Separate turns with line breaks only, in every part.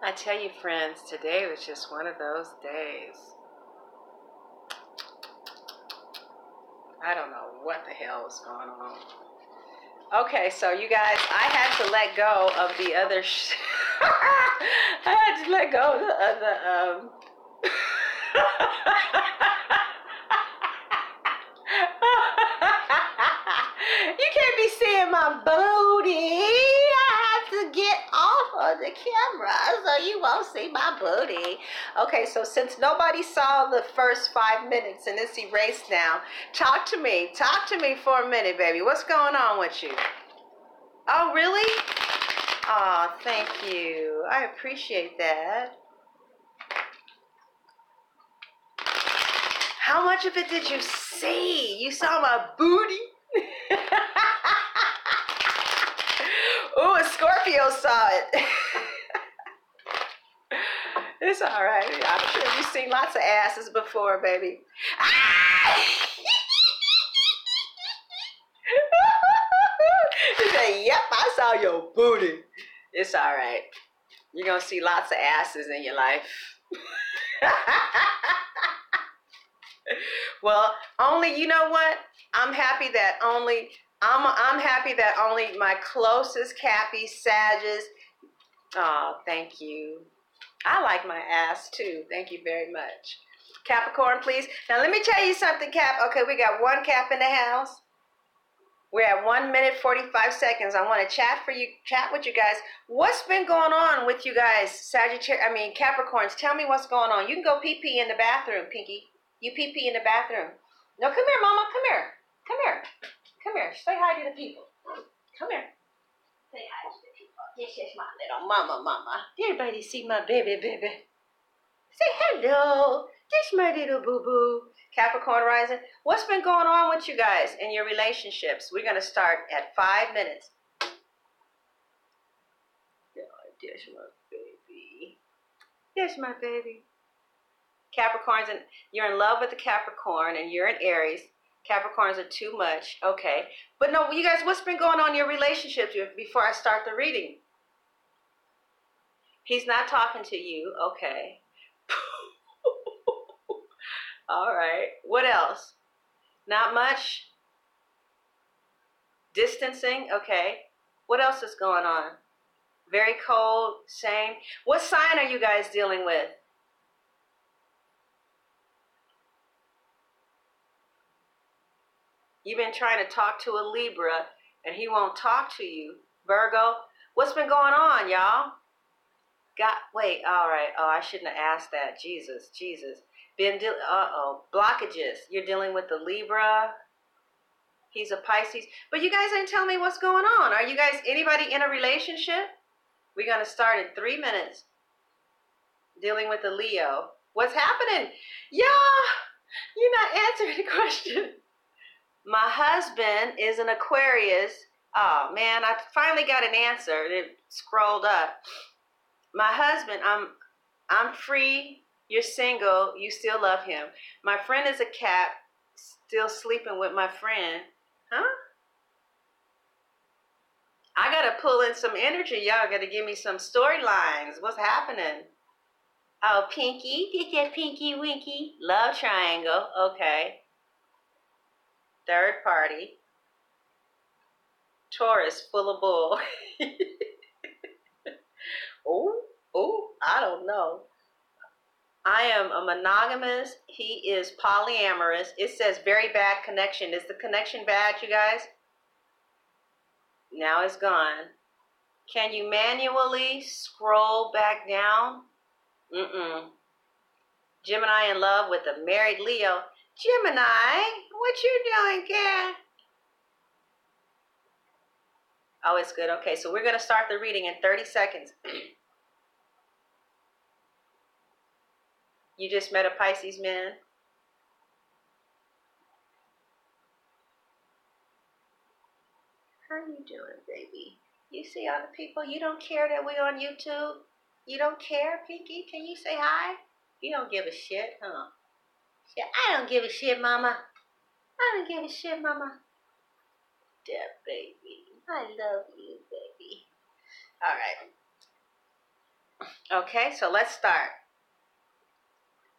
I tell you, friends, today was just one of those days. I don't know what the hell was going on. Okay, so you guys, I had to let go of the other I had to let go of the other You can't be seeing my booty. I have to get off of the camera so you won't see my booty. Okay, so since nobody saw the first 5 minutes and it's erased now, talk to me. Talk to me for a minute, baby. What's going on with you? Oh, really? Oh, thank you. I appreciate that. How much of it did you see? You saw my booty? Ooh, a Scorpio saw it. It's all right. I'm sure you've seen lots of asses before, baby. Ah! He said, yep, I saw your booty. It's all right. You're going to see lots of asses in your life. Well, only, you know what? I'm happy that only my closest Cappy Sages. Oh, thank you. I like my ass too. Thank you very much. Capricorn, please. Now let me tell you something, Cap. Okay, we got one Cap in the house. We're at 1 minute 45 seconds. I want to chat with you guys. What's been going on with you guys, Capricorns? Tell me what's going on. You can go pee-pee in the bathroom, Pinky. You pee-pee in the bathroom. No, come here, Mama. Come here. Come here. Come here. Say hi to the people. Come here. Say hi to the people. Yes, my little mama. Everybody see my baby. Say hello. This my little boo-boo. Capricorn rising. What's been going on with you guys in your relationships? We're going to start at 5 minutes. Oh, there's my baby. There's my baby. Capricorns, and you're in love with the Capricorn, and you're in Aries. Capricorns are too much. Okay. But no, you guys, what's been going on in your relationships before I start the reading? He's not talking to you. Okay. All right. What else? Not much. Distancing. Okay. What else is going on? Very cold. Same. What sign are you guys dealing with? You've been trying to talk to a Libra, and he won't talk to you. Virgo. What's been going on, y'all? Wait. All right. Oh, I shouldn't have asked that. Jesus. Blockages. You're dealing with the Libra. He's a Pisces. But you guys didn't tell me what's going on. Are you guys, anybody in a relationship? We're going to start in 3 minutes. Dealing with the Leo. What's happening? Y'all, you're not answering the question. My husband is an Aquarius. Oh, man, I finally got an answer. It scrolled up. My husband, I'm free. You're single. You still love him. My friend is a cat. Still sleeping with my friend. Huh? I got to pull in some energy. Y'all got to give me some storylines. What's happening? Oh, Pinky. Get that Pinky Winky. Love triangle. Okay. Third party. Taurus full of bull. Oh, I don't know. I am a monogamous. He is polyamorous. It says very bad connection. Is the connection bad, you guys? Now it's gone. Can you manually scroll back down? Gemini in love with a married Leo. Gemini, what you doing, cat? Oh, it's good. Okay, so we're going to start the reading in 30 seconds. You just met a Pisces man. How you doing, baby? You see all the people? You don't care that we on YouTube? You don't care, Pinky? Can you say hi? You don't give a shit, huh? Yeah, I don't give a shit, Mama. I don't give a shit, Mama. Dear baby. I love you, baby. All right. Okay, so let's start.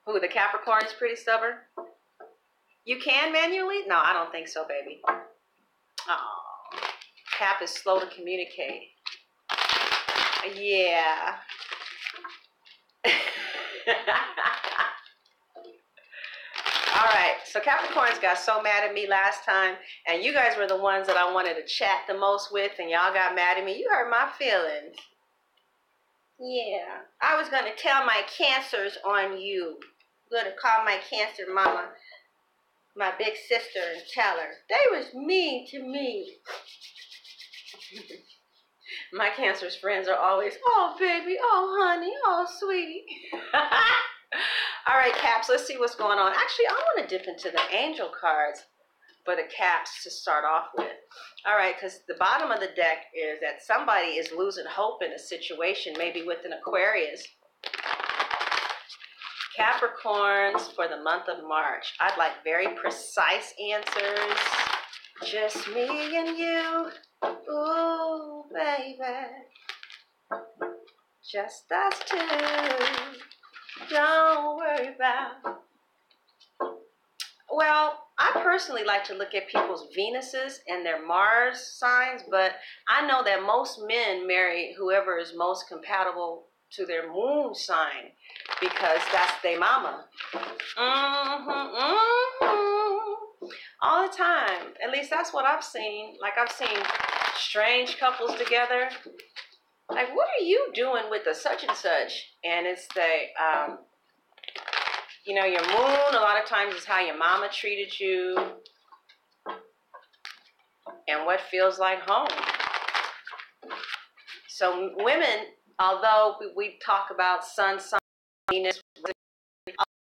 Who, the Capricorn is pretty stubborn? You can manually? No, I don't think so, baby. Oh, Cap is slow to communicate. Yeah. All right, so Capricorns got so mad at me last time, and you guys were the ones that I wanted to chat the most with, and y'all got mad at me. You hurt my feelings. Yeah, I was gonna tell my cancers on you. I'm gonna call my cancer mama, my big sister, and tell her they was mean to me. My cancer's friends are always, oh baby, oh honey, oh sweetie. All right, Caps, let's see what's going on. Actually, I want to dip into the angel cards for the Caps to start off with. All right, because the bottom of the deck is that somebody is losing hope in a situation, maybe with an Aquarius. Capricorns for the month of March. I'd like very precise answers. Just me and you. Ooh, baby. Just us two. Don't worry about. Well, I personally like to look at people's Venuses and their Mars signs, but I know that most men marry whoever is most compatible to their moon sign because that's their mama. All the time. At least that's what I've seen. Like I've seen strange couples together. Like, what are you doing with the such and such? And it's the, you know, your moon a lot of times is how your mama treated you and what feels like home. So women, although we talk about sun, Venus,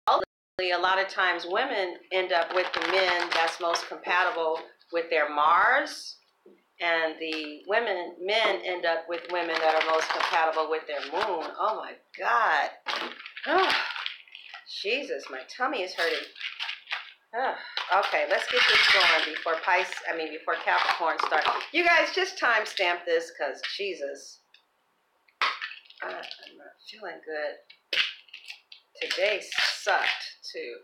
a lot of times women end up with the men that's most compatible with their Mars, and the men end up with women that are most compatible with their moon. Oh my God. Oh, Jesus, my tummy is hurting. Oh, okay, let's get this going before Capricorn starts. You guys just timestamp this because Jesus. I'm not feeling good. Today sucked too.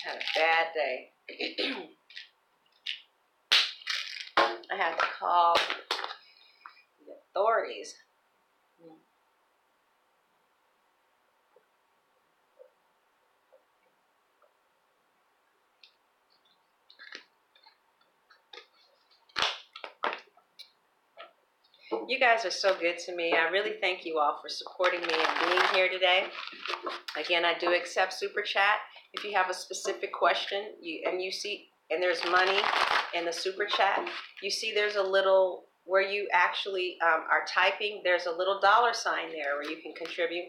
Had a bad day. I had to call the authorities. You guys are so good to me. I really thank you all for supporting me and being here today. Again, I do accept Super Chat. If you have a specific question, you see, and there's money in the Super Chat, you see there's a little, where you actually are typing, there's a little $sign there where you can contribute.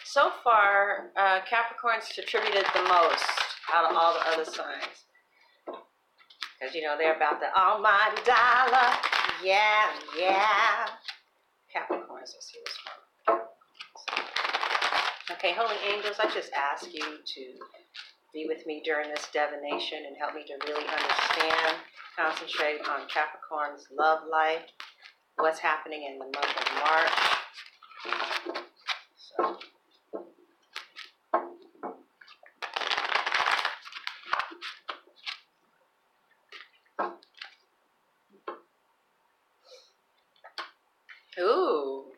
So far, Capricorn's contributed the most out of all the other signs. Because, you know, they're about the almighty dollar. Yeah, yeah. Capricorns, let's see what's wrong. Okay, Holy Angels, I just ask you to be with me during this divination and help me to really understand, concentrate on Capricorn's love life, what's happening in the month of March. So. Ooh.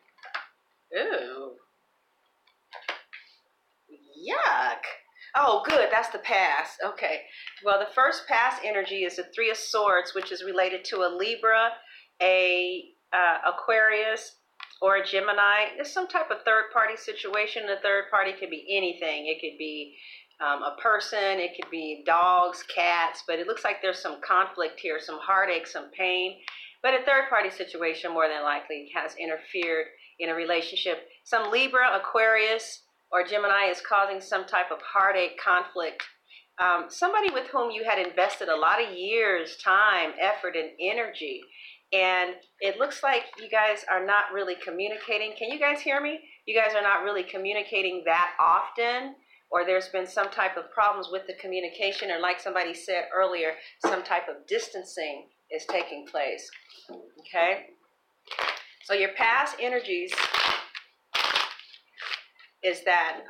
Ooh. Yuck. Oh, good. That's the pass. Okay. Well, the first pass energy is the Three of Swords, which is related to a Libra, a Aquarius, or a Gemini. It's some type of third-party situation. The third party could be anything. It could be a person. It could be dogs, cats. But it looks like there's some conflict here, some heartache, some pain. But a third-party situation more than likely has interfered in a relationship. Some Libra, Aquarius, or Gemini is causing some type of heartache, conflict. Somebody with whom you had invested a lot of years, time, effort, and energy. And it looks like you guys are not really communicating. Can you guys hear me? You guys are not really communicating that often, or there's been some type of problems with the communication, or like somebody said earlier, some type of distancing is taking place. Okay? So your past energies is that,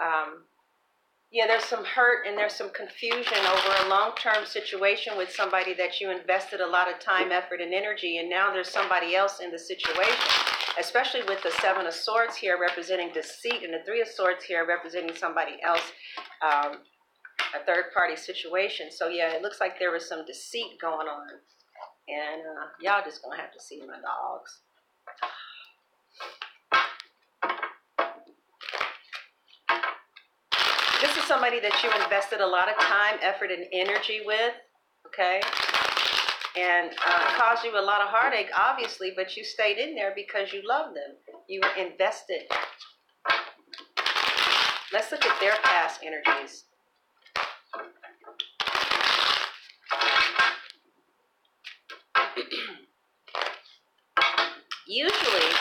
yeah, there's some hurt and there's some confusion over a long-term situation with somebody that you invested a lot of time, effort, and energy, and now there's somebody else in the situation, especially with the Seven of Swords here representing deceit and the Three of Swords here representing somebody else, a third-party situation. So, yeah, it looks like there was some deceit going on, and y'all just going to have to see my dogs. This is somebody that you invested a lot of time, effort, and energy with, okay? And caused you a lot of heartache, obviously, but you stayed in there because you love them. You were invested. Let's look at their past energies. Usually,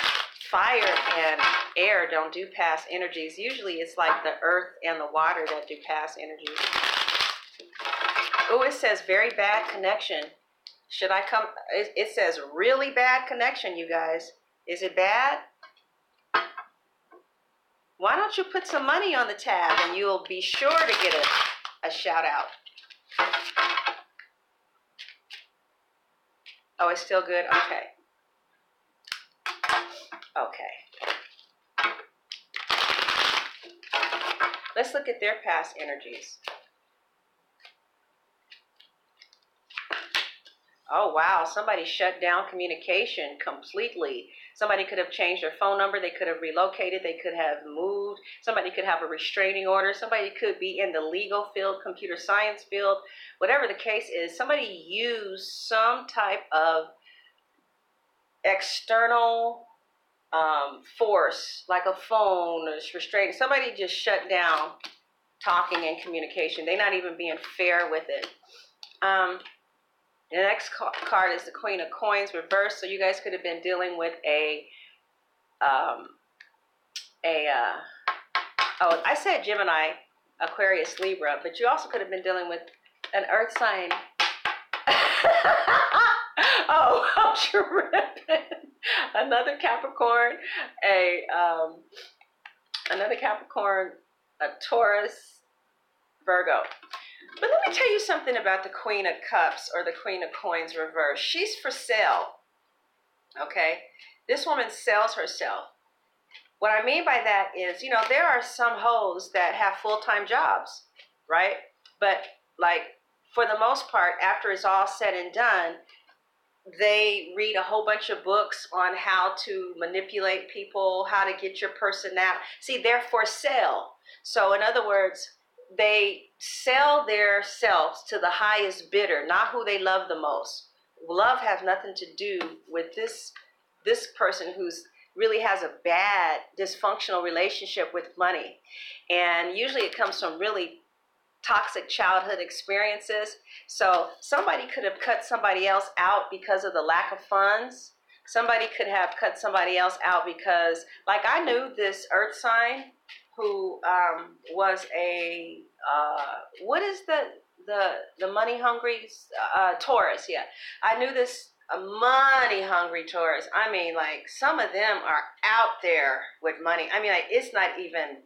fire and air don't do past energies. Usually it's like the earth and the water that do past energies. Oh, it says very bad connection. Should I come? It says really bad connection, you guys. Is it bad? Why don't you put some money on the tab and you'll be sure to get a shout out. Oh, it's still good? Okay. Okay. Let's look at their past energies. Oh, wow. Somebody shut down communication completely. Somebody could have changed their phone number. They could have relocated. They could have moved. Somebody could have a restraining order. Somebody could be in the legal field, computer science field. Whatever the case is, somebody used some type of external force, like a phone or restraining. Somebody just shut down talking and communication. They're not even being fair with it. The next card is the Queen of Coins reversed. So you guys could have been dealing with oh, I said Gemini, Aquarius, Libra, but you also could have been dealing with an earth sign. Oh, I'm tripping. Another Capricorn, another Capricorn, a Taurus, Virgo. But let me tell you something about the Queen of Cups or the Queen of Coins reverse. She's for sale, okay? This woman sells herself. What I mean by that is, you know, there are some hoes that have full-time jobs, right? But, like, for the most part, after it's all said and done, they read a whole bunch of books on how to manipulate people, how to get your personality. See, they're for sale. So, in other words, they sell their selves to the highest bidder, not who they love the most. Love has nothing to do with this person who's really has a bad, dysfunctional relationship with money. And usually it comes from really toxic childhood experiences. So somebody could have cut somebody else out because of the lack of funds. Somebody could have cut somebody else out because, like, I knew this earth sign who was a what is the money hungry Taurus? Yeah, I knew this money hungry Taurus. I mean, like, some of them are out there with money. I mean, like, it's not even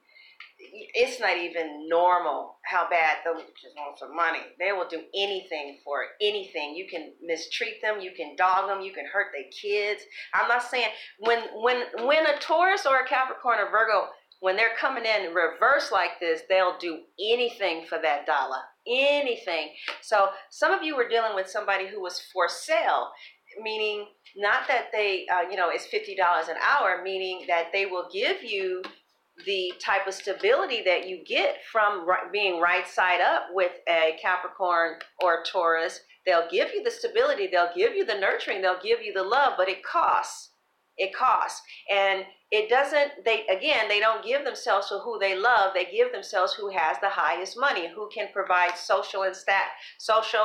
normal how bad they just want some money. They will do anything for it, anything. You can mistreat them, you can dog them, you can hurt their kids. I'm not saying when a Taurus or a Capricorn or Virgo, when they're coming in reverse like this, they'll do anything for that dollar, anything. So some of you were dealing with somebody who was for sale, meaning not that they, it's $50 an hour, meaning that they will give you the type of stability that you get from being right side up with a Capricorn or Taurus. They'll give you the stability, they'll give you the nurturing, they'll give you the love, but it costs. It costs. And it doesn't, they don't give themselves to who they love. They give themselves who has the highest money, who can provide social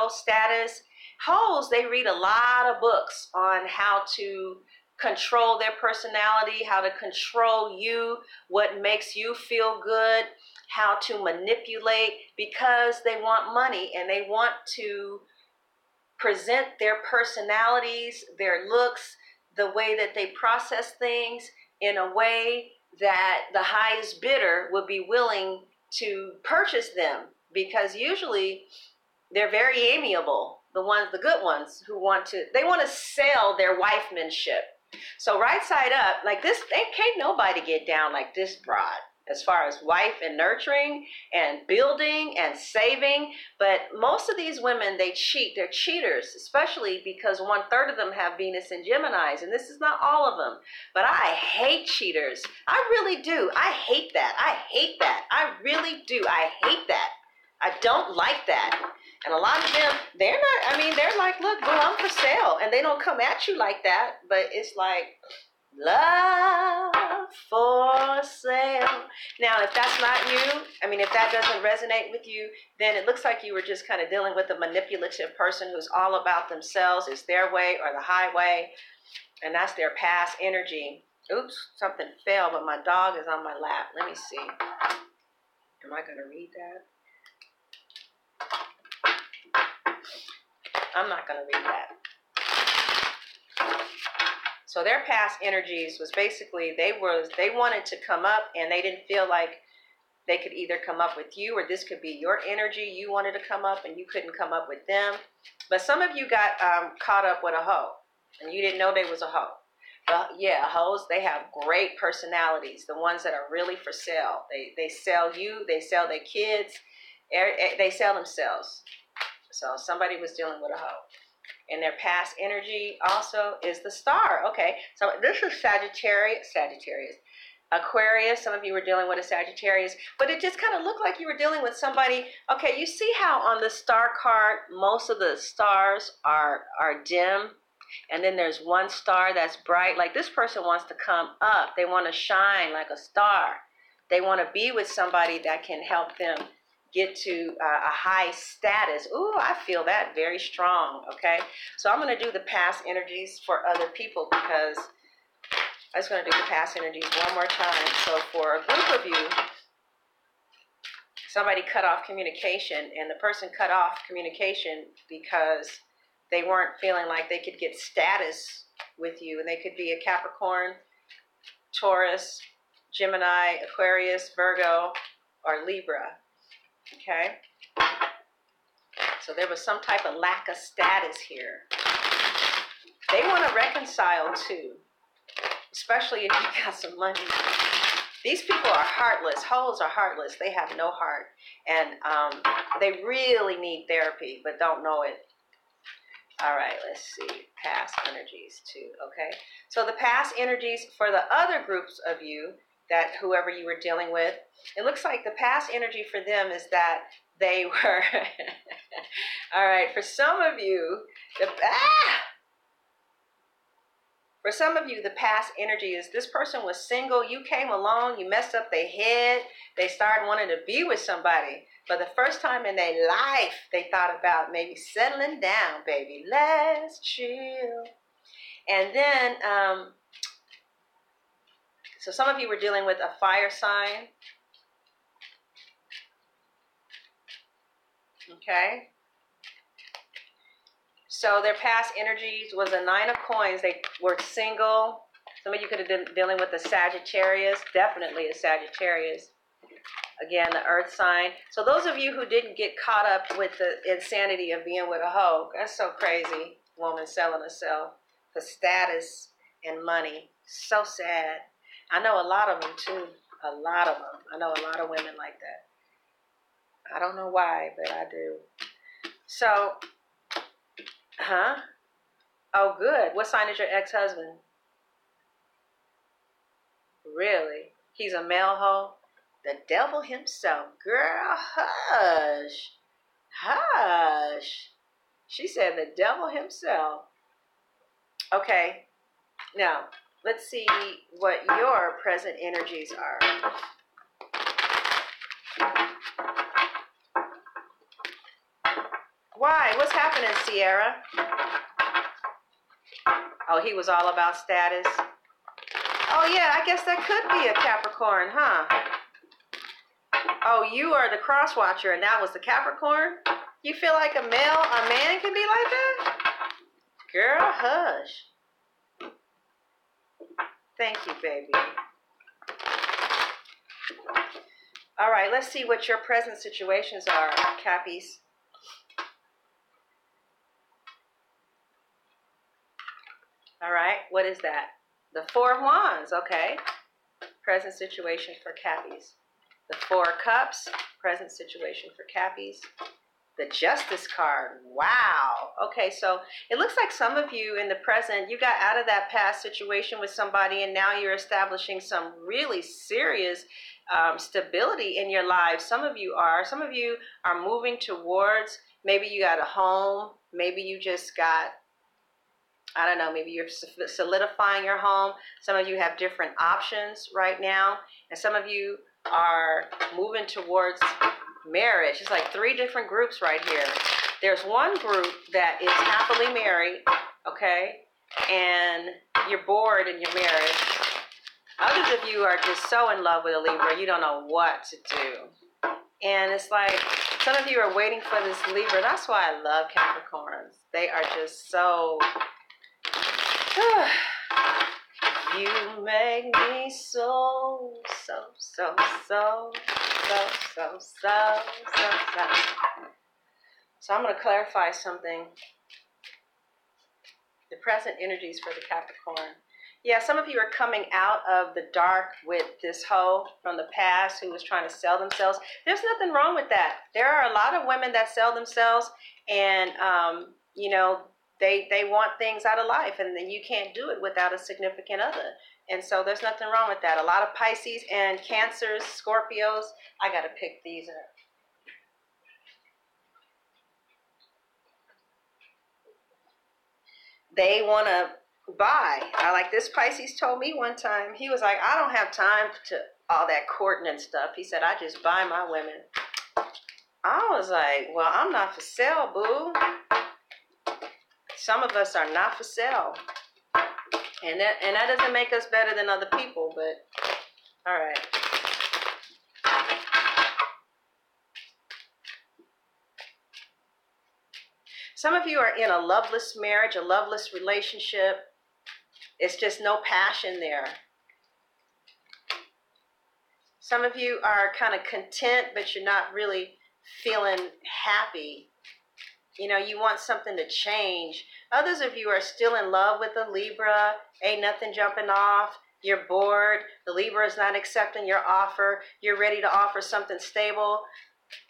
status. Hoes, they read a lot of books on how to control their personality, how to control you, what makes you feel good, how to manipulate, because they want money and they want to present their personalities, their looks, the way that they process things in a way that the highest bidder would be willing to purchase them, because usually they're very amiable. The good ones who want to sell their wifemanship. So right side up, like this, can't nobody get down like this broad as far as wife and nurturing and building and saving. But most of these women, they cheat. They're cheaters, especially because 1/3 of them have Venus and Geminis, and this is not all of them. But I hate cheaters. I really do. I hate that. I hate that. I really do. I hate that. I don't like that. And a lot of them, they're like, look, boo, I'm for sale. And they don't come at you like that, but it's like, love for sale. Now, if that's not you, if that doesn't resonate with you, then it looks like you were just kind of dealing with a manipulative person who's all about themselves. It's their way or the highway. And that's their past energy. Oops, something fell, but my dog is on my lap. Let me see. Am I going to read that? I'm not going to read that. So their past energies was basically they wanted to come up, and they didn't feel like they could either come up with you, or this could be your energy. You wanted to come up and you couldn't come up with them. But some of you got caught up with a hoe, and you didn't know they was a hoe. But yeah, hoes, they have great personalities. The ones that are really for sale. They sell you. They sell their kids. They sell themselves. So somebody was dealing with a hoe. And their past energy also is the star. Okay, so this is Sagittarius. Aquarius, some of you were dealing with a Sagittarius. But it just kind of looked like you were dealing with somebody. Okay, you see how on the star card, most of the stars are dim? And then there's one star that's bright. Like this person wants to come up. They want to shine like a star. They want to be with somebody that can help them get to a high status. Ooh, I feel that very strong, okay? So I'm going to do the past energies for other people, because I'm just going to do the past energies one more time. So for a group of you, somebody cut off communication, and the person cut off communication because they weren't feeling like they could get status with you. And they could be a Capricorn, Taurus, Gemini, Aquarius, Virgo, or Libra. Okay, so there was some type of lack of status here. They want to reconcile too, especially if you got some money. These people are heartless. Hoes are heartless. They have no heart, and they really need therapy, but don't know it. All right, let's see. Past energies too, okay? So the past energies for the other groups of you, that whoever you were dealing with, it looks like the past energy for them is that they were, all right, for some of you, the past energy is this person was single, you came along, you messed up their head, they started wanting to be with somebody. For the first time in their life, they thought about maybe settling down, baby, let's chill. And then, so some of you were dealing with a fire sign. Okay. So their past energies was a 9 of coins. They were single. Some of you could have been dealing with a Sagittarius, definitely a Sagittarius. Again, the earth sign. So those of you who didn't get caught up with the insanity of being with a hoe, that's so crazy. Woman selling herself for status and money. So sad. I know a lot of them too. A lot of them. I know a lot of women like that. I don't know why, but I do. So, oh, good. What sign is your ex-husband? Really? He's a male hoe? The devil himself. Girl, hush. Hush. She said the devil himself. Okay. Now, let's see what your present energies are. Why? What's happening, Sierra? Oh, he was all about status. Oh, yeah, I guess that could be a Capricorn, huh? Oh, you are the cross watcher, and that was the Capricorn? You feel like a man can be like that? Girl, hush. Thank you, baby. All right, let's see what your present situations are, Cappies. All right, what is that? The Four of Wands, okay. Present situation for Cappies. The Four of Cups, present situation for Cappies. The Justice card, wow. Okay, so it looks like some of you in the present, you got out of that past situation with somebody and now you're establishing some really serious stability in your lives. Some of you are moving towards, maybe you got a home, maybe you just got, I don't know, maybe you're solidifying your home. Some of you have different options right now, and some of you are moving towards marriage. It's like three different groups right here. There's one group that is happily married, okay, and you're bored in your marriage. Others of you are just so in love with a Libra, you don't know what to do. And it's like, some of you are waiting for this Libra. That's why I love Capricorns. They are just so... You make me so. So I'm going to clarify something. The present energies for the Capricorn. Yeah, some of you are coming out of the dark with this hoe from the past who was trying to sell themselves. There's nothing wrong with that. There are a lot of women that sell themselves and, you know, they want things out of life, and then you can't do it without a significant other. And so there's nothing wrong with that. A lot of Pisces and Cancers, Scorpios, I got to pick these up. They want to buy. Like this Pisces told me one time, he was like, I don't have time to all that courting and stuff. He said, I just buy my women. I was like, well, I'm not for sale, boo. Some of us are not for sale. And that doesn't make us better than other people, but all right. Some of you are in a loveless marriage, a loveless relationship. It's just no passion there. Some of you are kind of content, but you're not really feeling happy. You know, you want something to change. Others of you are still in love with the Libra. Ain't nothing jumping off. You're bored. The Libra is not accepting your offer. You're ready to offer something stable,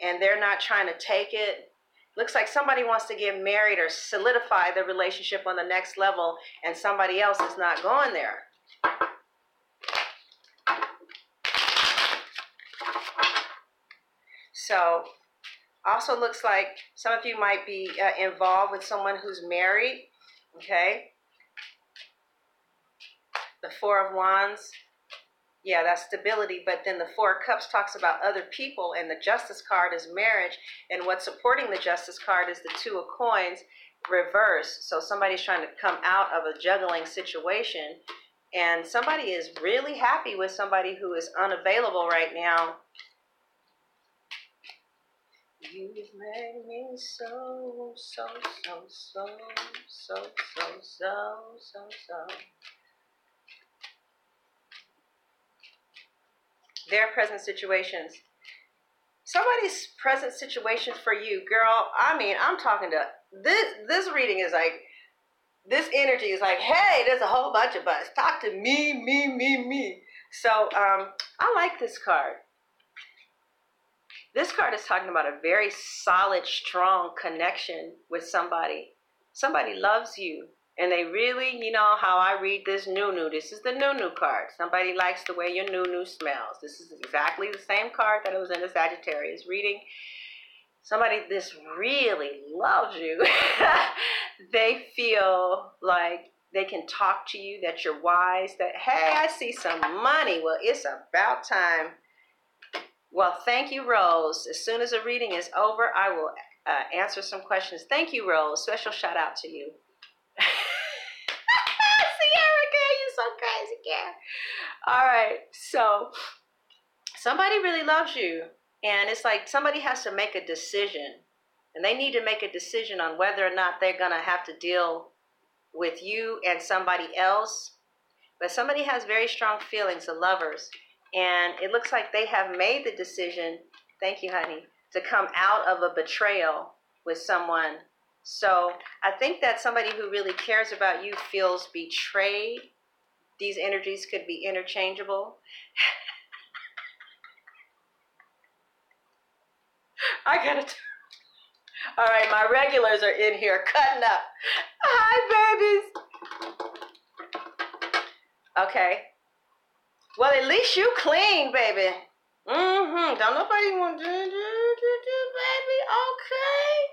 and they're not trying to take it. Looks like somebody wants to get married or solidify the relationship on the next level, and somebody else is not going there. So, also looks like some of you might be involved with someone who's married, okay? The Four of Wands, yeah, that's stability, but then the Four of Cups talks about other people, and the Justice card is marriage, and what's supporting the Justice card is the Two of Coins reversed. So somebody's trying to come out of a juggling situation, and somebody is really happy with somebody who is unavailable right now. You've made me so. Their present situations. Somebody's present situation for you, girl. I mean, I'm talking to this reading is like, this energy is like, hey, there's a whole bunch of us. Talk to me. So I like this card. This card is talking about a very solid, strong connection with somebody. Somebody loves you, and they really, you know how I read this Nunu. This is the Nunu card. Somebody likes the way your Nunu smells. This is exactly the same card that was in the Sagittarius reading. Somebody this really loves you. They feel like they can talk to you, that you're wise, that, hey, I see some money. Well, it's about time. Well, thank you, Rose. As soon as the reading is over, I will answer some questions. Thank you, Rose. Special shout out to you. Sierra, girl, you so crazy, girl. All right, so somebody really loves you, and it's like somebody has to make a decision, and they need to make a decision on whether or not they're going to have to deal with you and somebody else. But somebody has very strong feelings, the lovers. And it looks like they have made the decision, thank you, honey, to come out of a betrayal with someone. So I think that somebody who really cares about you feels betrayed. These energies could be interchangeable. All right, my regulars are in here cutting up. Hi, babies. Okay. Well, at least you clean, baby. Don't nobody want to do, baby. Okay.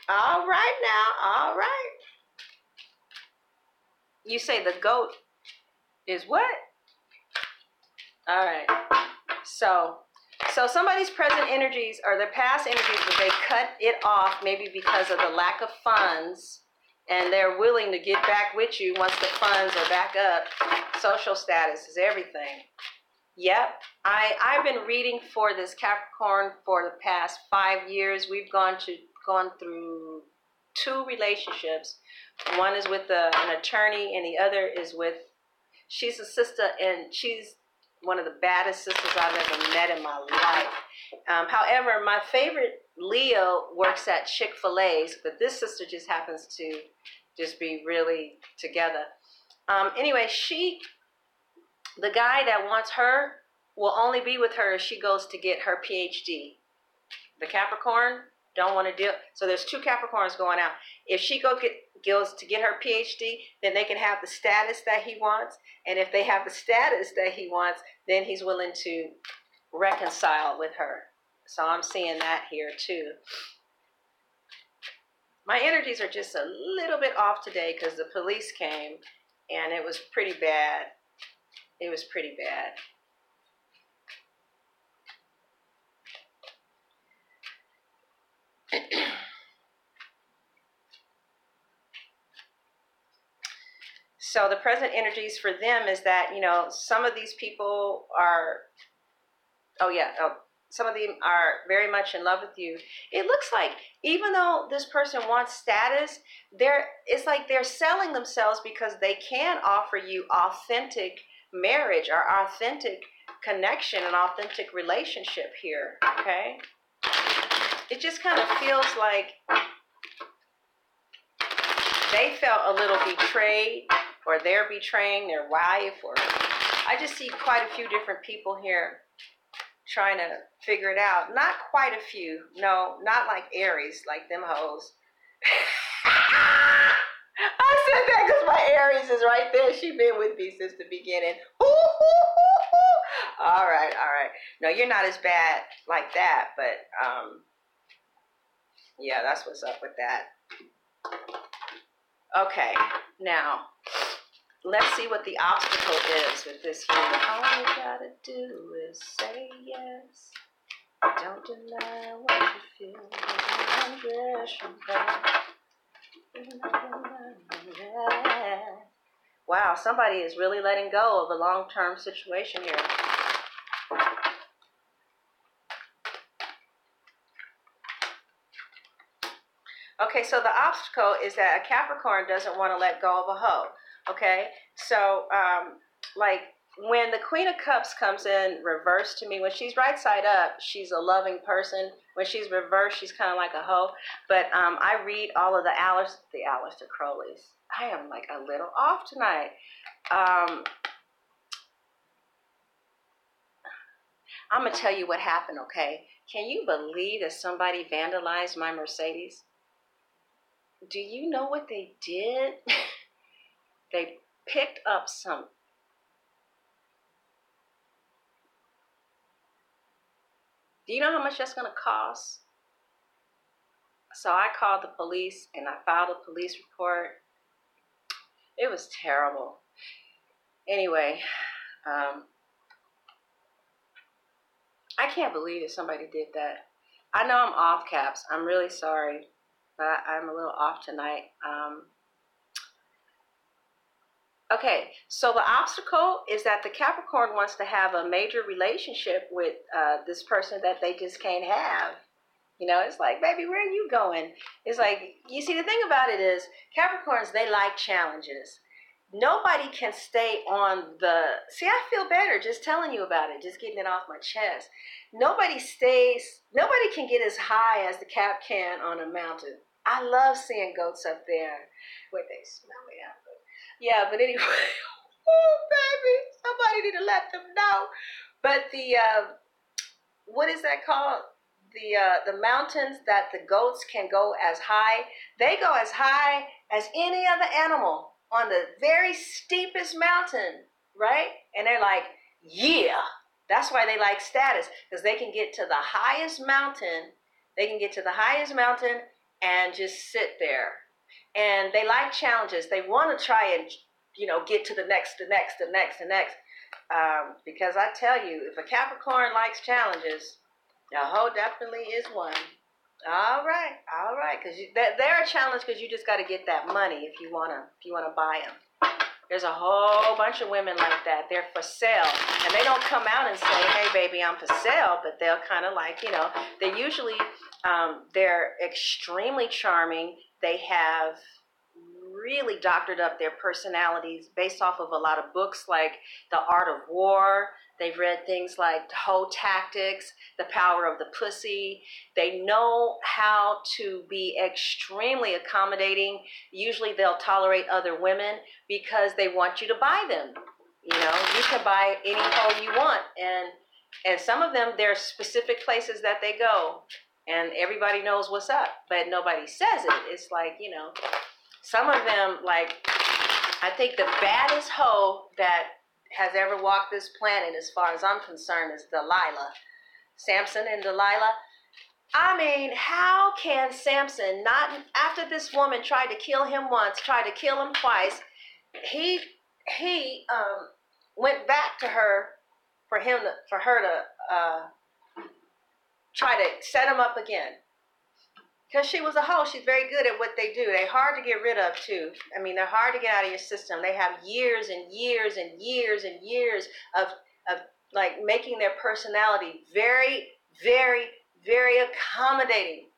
All right now. All right. You say the goat is what? All right. So somebody's present energies or their past energies, but they cut it off maybe because of the lack of funds, and they're willing to get back with you once the funds are back up. Social status is everything. Yep. I've been reading for this Capricorn for the past 5 years. We've gone through 2 relationships. One is with an attorney, and the other is with, she's a sister, and she's one of the baddest sisters I've ever met in my life. However, my favorite Leo works at Chick-fil-A's, but this sister just happens to just be really together. Anyway, the guy that wants her will only be with her if she goes to get her PhD. The Capricorn don't want to deal. So there's 2 Capricorns going out. If she goes to get her PhD, then they can have the status that he wants. And if they have the status that he wants, then he's willing to reconcile with her. So I'm seeing that here too. My energies are just a little bit off today because the police came and it was pretty bad. It was pretty bad. So the present energies for them is that, some of these people are, some of them are very much in love with you. It looks like even though this person wants status, it's like they're selling themselves because they can offer you authentic marriage or authentic connection and authentic relationship here, okay? It just kind of feels like they felt a little betrayed, or they're betraying their wife, or I just see quite a few different people here trying to figure it out. Not quite a few. No, not like Aries, like them hoes. I said that because my Aries is right there. She been with me since the beginning. All right. No, you're not as bad like that, but yeah, that's what's up with that. Okay, now let's see what the obstacle is with this here. All you gotta do is say yes. Don't deny what you feel. Undress your back. Wow, somebody is really letting go of a long-term situation here. Okay, so the obstacle is that a Capricorn doesn't want to let go of a hoe. Okay, so like when the Queen of Cups comes in reverse to me, when she's right side up, she's a loving person. When she's reversed, she's kind of like a hoe. But I read all of the Aleister Crowleys. I am like a little off tonight. I'm going to tell you what happened, okay? Can you believe that somebody vandalized my Mercedes? Do you know what they did? They picked up some. Do you know how much that's going to cost? So I called the police and I filed a police report. It was terrible. Anyway, I can't believe that somebody did that. I know I'm off, Caps. I'm really sorry, but I'm a little off tonight. Okay, so the obstacle is that the Capricorn wants to have a major relationship with this person that they just can't have. You know, it's like, baby, where are you going? It's like, you see, the thing about it is, Capricorns, they like challenges. nobody can stay on the, see, I feel better just telling you about it, just getting it off my chest. Nobody can get as high as the cap can on a mountain. I love seeing goats up there. Wait, they smell me out. Yeah, but anyway, oh, baby, somebody need to let them know. But the, what is that called? The mountains that the goats can go as high, they go as high as any other animal on the very steepest mountain, right? And they're like, yeah, that's why they like status, because they can get to the highest mountain. They can get to the highest mountain and just sit there. And they like challenges. They want to try and, get to the next. Because I tell you, if a Capricorn likes challenges, a hoe definitely is one. All right, because they're a challenge because you just got to get that money if you wanna buy them. There's a whole bunch of women like that. They're for sale, and they don't come out and say, "Hey, baby, I'm for sale," but they'll kind of like, they usually they're extremely charming. They have really doctored up their personalities based off of a lot of books like The Art of War. They've read things like Hoe Tactics, The Power of the Pussy. They know how to be extremely accommodating. Usually they'll tolerate other women because they want you to buy them. You can buy any hoe you want. And some of them, there are specific places that they go. And everybody knows what's up, but nobody says it. It's like, some of them, like, I think the baddest hoe that has ever walked this planet, as far as I'm concerned, is Delilah. Samson and Delilah. I mean, how can Samson not, after this woman tried to kill him once, tried to kill him twice, he went back to her for her to try to set him up again. Because she was a hoe. She's very good at what they do. They're hard to get rid of, too. I mean, they're hard to get out of your system. They have years and years and years and years of like, making their personality very, very, very accommodating,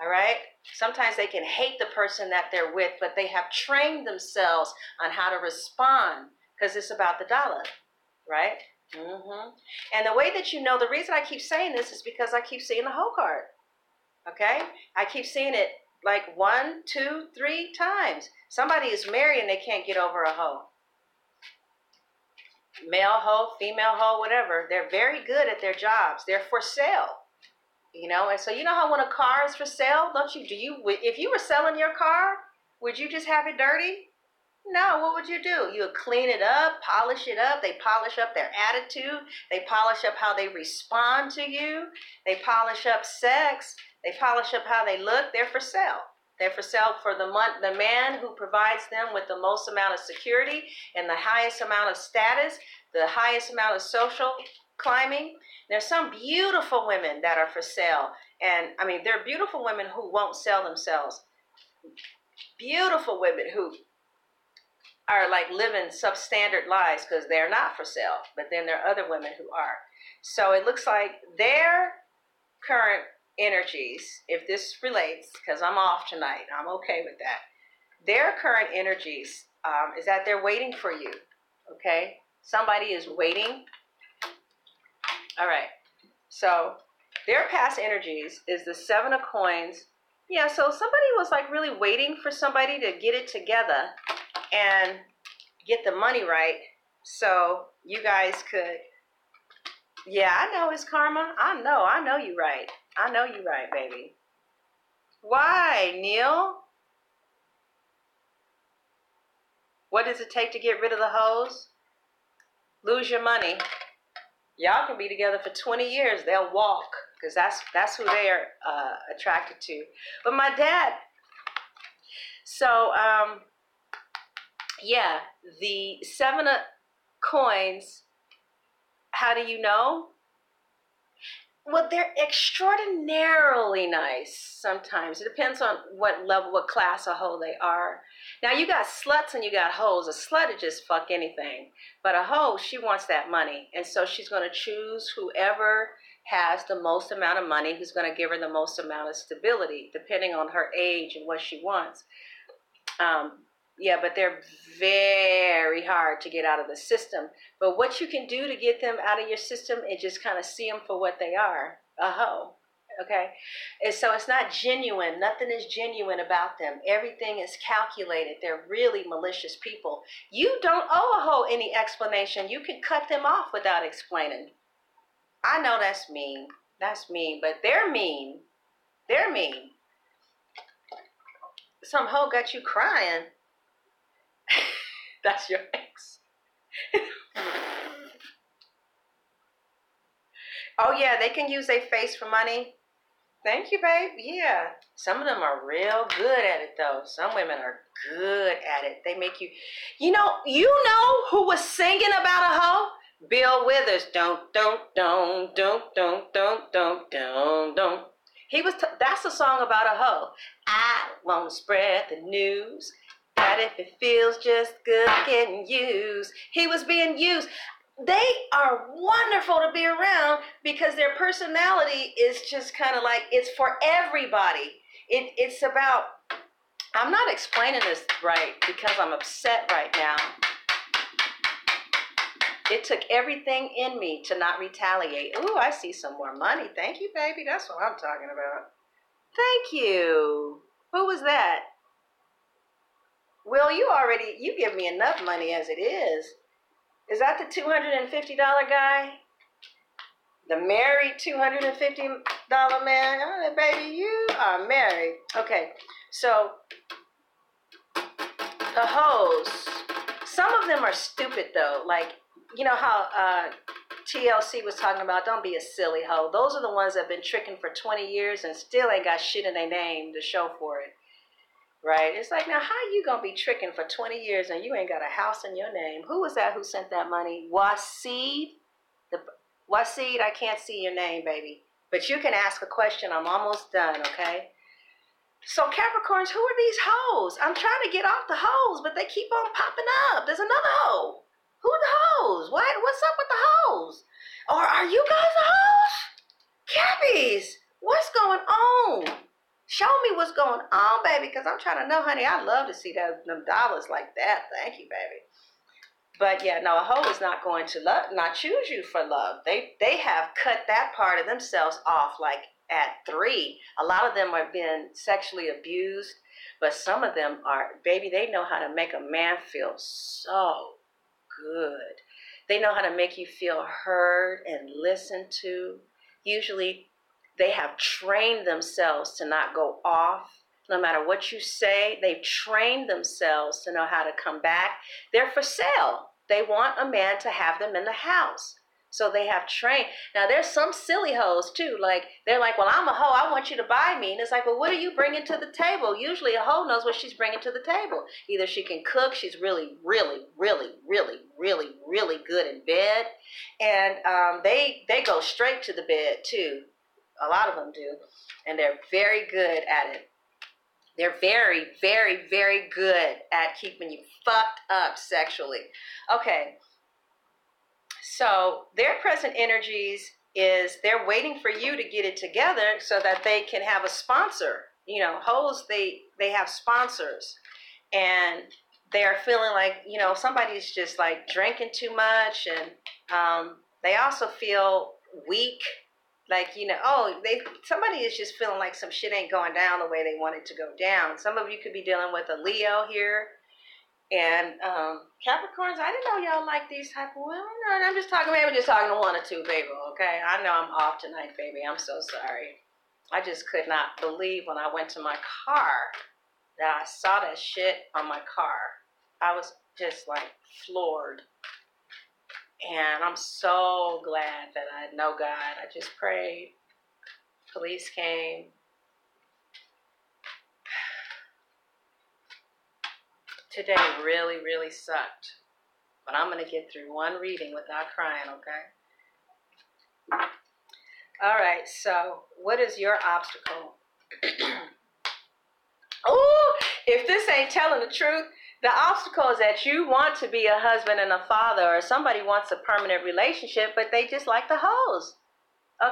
all right? Sometimes they can hate the person that they're with, but they have trained themselves on how to respond because it's about the dollar, right? Mm-hmm. And the way that the reason I keep saying this is because I keep seeing the hoe card. Okay? I keep seeing it like 1, 2, 3 times. Somebody is married and they can't get over a hoe. Male hoe, female hoe, whatever. They're very good at their jobs. They're for sale. And so how when a car is for sale, if you were selling your car, would you just have it dirty? No, what would you do? You would clean it up, polish it up. They polish up their attitude. They polish up how they respond to you. They polish up sex. They polish up how they look. They're for sale. They're for sale for the man who provides them with the most amount of security and the highest amount of status, the highest amount of social climbing. There's some beautiful women that are for sale. And, I mean, there are beautiful women who won't sell themselves. Beautiful women who are like living substandard lives because they're not for sale. But then there are other women who are. So it looks like their current energies, if this relates, because I'm off tonight, I'm okay with that. Their current energies is that they're waiting for you, okay? Somebody is waiting. All right. So their past energies is the 7 of coins. Yeah, so somebody was like really waiting for somebody to get it together and get the money right so you guys could, yeah, I know it's karma. I know you right. I know you right, baby. Why, Neil? What does it take to get rid of the hoes? Lose your money. Y'all can be together for 20 years. They'll walk because that's who they are attracted to. But my dad, so, yeah, the 7 of coins, how do you know? Well, they're extraordinarily nice sometimes. It depends on what level, what class of hoe they are. Now, you got sluts and you got hoes. A slut will just fuck anything. But a hoe, she wants that money. And so she's going to choose whoever has the most amount of money, who's going to give her the most amount of stability, depending on her age and what she wants. Yeah, but they're very hard to get out of the system. But what you can do to get them out of your system is just kind of see them for what they are, a hoe. Okay? And so it's not genuine. Nothing is genuine about them. Everything is calculated. They're really malicious people. You don't owe a hoe any explanation. You can cut them off without explaining. I know that's mean. That's mean, but they're mean. They're mean. Some hoe got you crying. That's your ex. Oh, yeah, they can use their face for money. Thank you, babe. Yeah. Some of them are real good at it, though. Some women are good at it. They make you... You know who was singing about a hoe? Bill Withers. Don't. That's a song about a hoe. I won't spread the news that if it feels just good getting used. He was being used. They are wonderful to be around because their personality is just kind of like, it's for everybody. It's about, I'm not explaining this right because I'm upset right now. It took everything in me to not retaliate. Ooh, I see some more money. Thank you, baby. That's what I'm talking about. Thank you. Who was that? Will, you give me enough money as it is. Is that the $250 guy? The married $250 man? Oh, baby, you are married. Okay, so the hoes, some of them are stupid though. Like, you know how TLC was talking about, don't be a silly hoe. Those are the ones that have been tricking for 20 years and still ain't got shit in their name to show for it. Right? It's like, now how you gonna be tricking for 20 years and you ain't got a house in your name? Who was that who sent that money? Waseed? Waseed, I can't see your name, baby. But you can ask a question. I'm almost done, okay? So Capricorns, who are these hoes? I'm trying to get off the hoes, but they keep on popping up. There's another hoe. Who are the hoes? What's up with the hoes? Or are you guys the hoes? Cappies, what's going on? Show me what's going on, baby, because I'm trying to know, honey. I'd love to see them dollars like that. Thank you, baby. But yeah, no, a hoe is not going to not choose you for love. They have cut that part of themselves off like at 3. A lot of them are being sexually abused, but some of them are, baby, they know how to make a man feel so good. They know how to make you feel heard and listened to. Usually they have trained themselves to not go off. No matter what you say, they've trained themselves to know how to come back. They're for sale. They want a man to have them in the house. So they have trained. Now, there's some silly hoes, too. Like, they're like, well, I'm a hoe. I want you to buy me. And it's like, well, what are you bringing to the table? Usually a hoe knows what she's bringing to the table. Either she can cook. She's really, really, really, really, really, really good in bed. And they go straight to the bed, too. A lot of them do. And they're very good at it. They're very, very, very good at keeping you fucked up sexually. Okay. So their present energies is they're waiting for you to get it together so that they can have a sponsor. You know, hoes, they have sponsors. And they're feeling like, you know, somebody's just like drinking too much. And they also feel weak. Like, you know, somebody is just feeling like some shit ain't going down the way they want it to go down. Some of you could be dealing with a Leo here. And Capricorns, I didn't know y'all like these type of women. I'm just talking to one or two people, okay? I know I'm off tonight, baby. I'm so sorry. I just could not believe when I went to my car that I saw that shit on my car. I was just like floored. And I'm so glad that I know God. I just prayed. Police came. Today really, really sucked. But I'm going to get through one reading without crying, okay? All right, so what is your obstacle? Oh, if this ain't telling the truth, the obstacle is that you want to be a husband and a father, or somebody wants a permanent relationship, but they just like the hoes.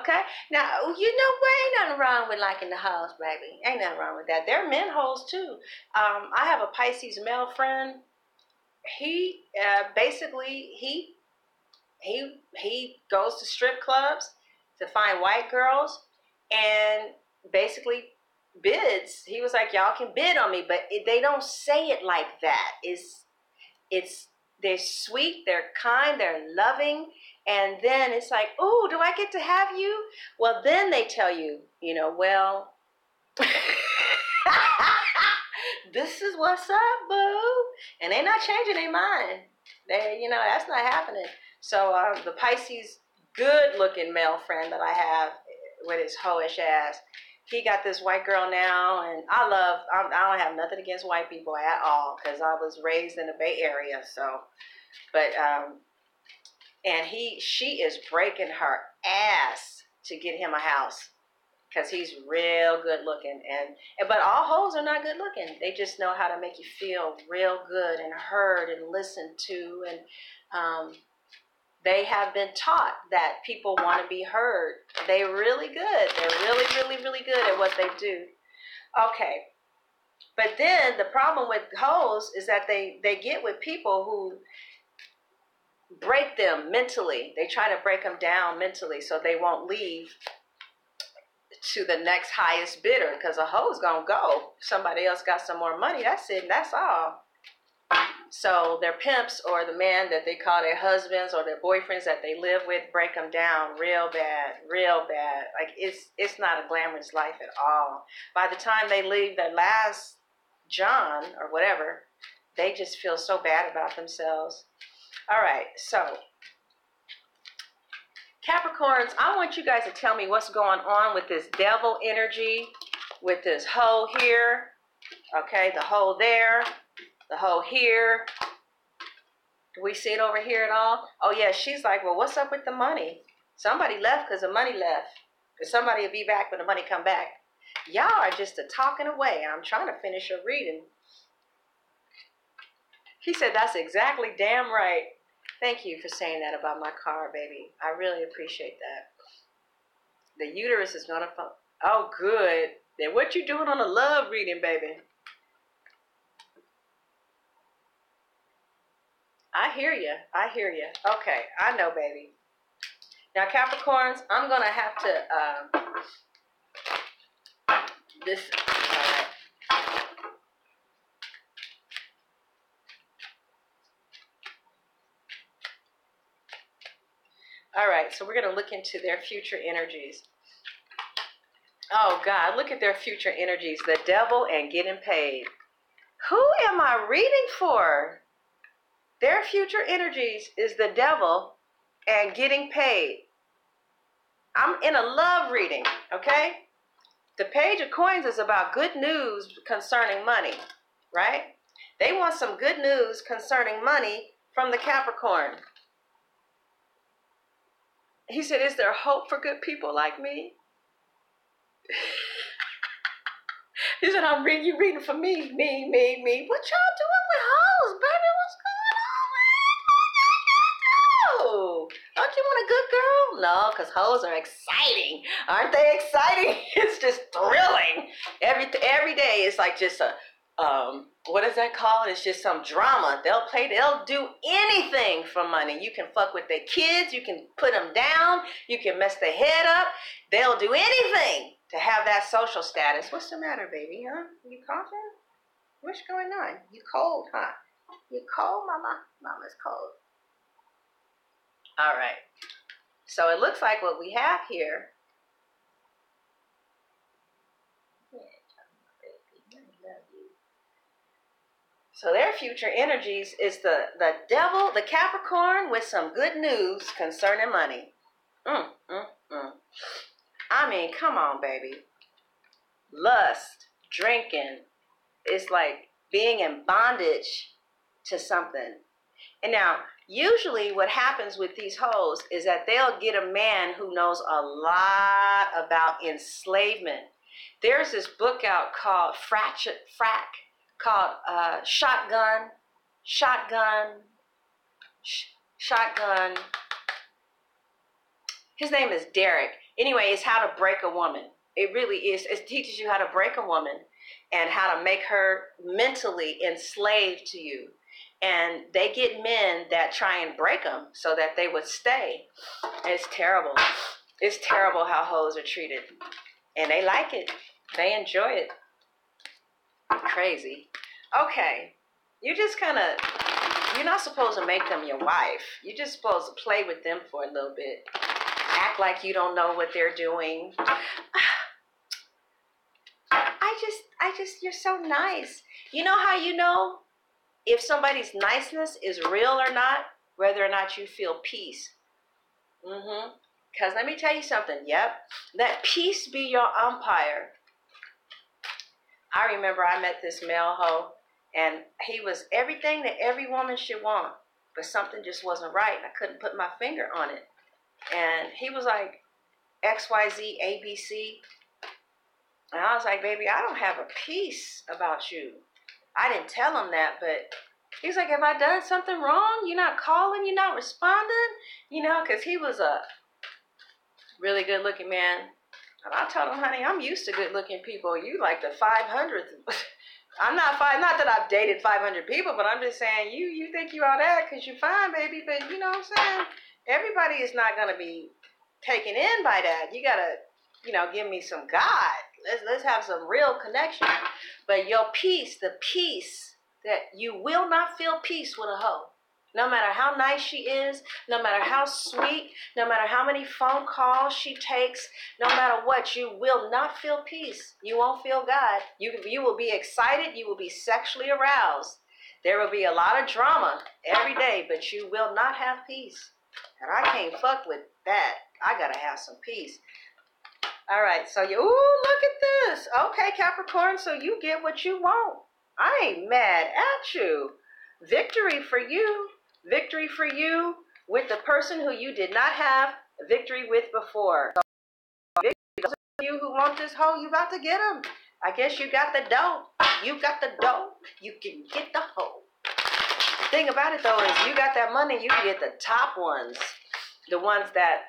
Okay? Now, you know what? Ain't nothing wrong with liking the hoes, baby. Ain't nothing wrong with that. They're men hoes, too. I have a Pisces male friend. He basically, he goes to strip clubs to find white girls and basically bids. He was like, y'all can bid on me, but they don't say it like that. It's they're sweet, they're kind, they're loving, and then it's like, oh, do I get to have you? Well, then they tell you, well, this is what's up, boo, and they're not changing their mind. That's not happening. So the Pisces good-looking male friend that I have with his hoish ass, he got this white girl now, and I don't have nothing against white people at all, because I was raised in the Bay Area, so, but, and she is breaking her ass to get him a house, because he's real good looking, but all hoes are not good looking. They just know how to make you feel real good and heard and listened to, and, they have been taught that people want to be heard. They're really good. They're really, really, really good at what they do. Okay. But then the problem with hoes is that they get with people who break them mentally. They try to break them down mentally so they won't leave to the next highest bidder, because a hoe's going to go. Somebody else got some more money. That's it. That's all. So their pimps, or the man that they call their husbands or their boyfriends that they live with, break them down real bad, real bad. Like it's not a glamorous life at all. By the time they leave their last John or whatever, they just feel so bad about themselves. All right, so Capricorns, I want you guys to tell me what's going on with this devil energy, with this hoe here, okay, the hoe there, the hoe here. Do we see it over here at all? Oh, yeah, she's like, well, what's up with the money? Somebody left because the money left. Because somebody will be back when the money come back. Y'all are just talking away. I'm trying to finish your reading. He said, that's exactly damn right. Thank you for saying that about my car, baby. I really appreciate that. The uterus is going to fall. Oh, good. Then what you doing on a love reading, baby? I hear you. I hear you. Okay, I know, baby. Now, Capricorns, I'm going to have to, all right, so we're going to look into their future energies. Oh, God, look at their future energies. The devil and getting paid. Who am I reading for? Their future energies is the devil and getting paid. I'm in a love reading, okay? The Page of Coins is about good news concerning money, right? They want some good news concerning money from the Capricorn. He said, is there hope for good people like me? He said, you reading for me. What y'all doing with hoes, baby? What's going on, man? Don't you want a good girl? No, because hoes are exciting. Aren't they exciting? It's just thrilling. Every day it's like just a, what is that called? It's just some drama. They'll do anything for money. You can fuck with their kids. You can put them down. You can mess their head up. They'll do anything to have that social status. What's the matter, baby, huh? You coughing? What's going on? You cold, huh? You cold, mama? Mama's cold. All right. So it looks like what we have here. So their future energies is the devil, the Capricorn, with some good news concerning money. I mean, come on, baby. Lust, drinking, it's like being in bondage to something. And now, usually what happens with these hoes is that they'll get a man who knows a lot about enslavement. There's this book out called Shotgun. His name is Derek. Anyway, it's how to break a woman. It really is. It teaches you how to break a woman and how to make her mentally enslaved to you. And they get men that try and break them so that they would stay. It's terrible. It's terrible how hoes are treated. And they like it. They enjoy it. Crazy. Okay. You just kind of, you're not supposed to make them your wife. You're just supposed to play with them for a little bit. Act like you don't know what they're doing. You're so nice. You know how you know if somebody's niceness is real or not? Whether or not you feel peace. Because let me tell you something. Yep. Let peace be your umpire. I remember I met this male hoe, and he was everything that every woman should want, but something just wasn't right, and I couldn't put my finger on it. And he was like, XYZ, ABC. And I was like, baby, I don't have a peace about you. I didn't tell him that, but he's like, have I done something wrong? You're not calling, you're not responding? You know, because he was a really good-looking man. And I told him, honey, I'm used to good-looking people. You like the 500th. I'm not that I've dated 500 people, but I'm just saying, you think you all that because you're fine, baby. But you know what I'm saying? Everybody is not going to be taken in by that. You got to, you know, give me some God. Let's have some real connection. But your peace, the peace that you will not feel peace with a hoe. No matter how nice she is, no matter how sweet, no matter how many phone calls she takes, no matter what, you will not feel peace. You won't feel God. You will be excited. You will be sexually aroused. There will be a lot of drama every day, but you will not have peace. And I can't fuck with that. I got to have some peace. All right, so you, ooh, look at this. Okay, Capricorn, so you get what you want. I ain't mad at you. Victory for you. Victory for you with the person who you did not have victory with before. So, those of you who want this hoe, you about to get them. I guess you got the dough. You got the dough. You can get the hoe. Thing about it, though, is you got that money, you can get the top ones. The ones that,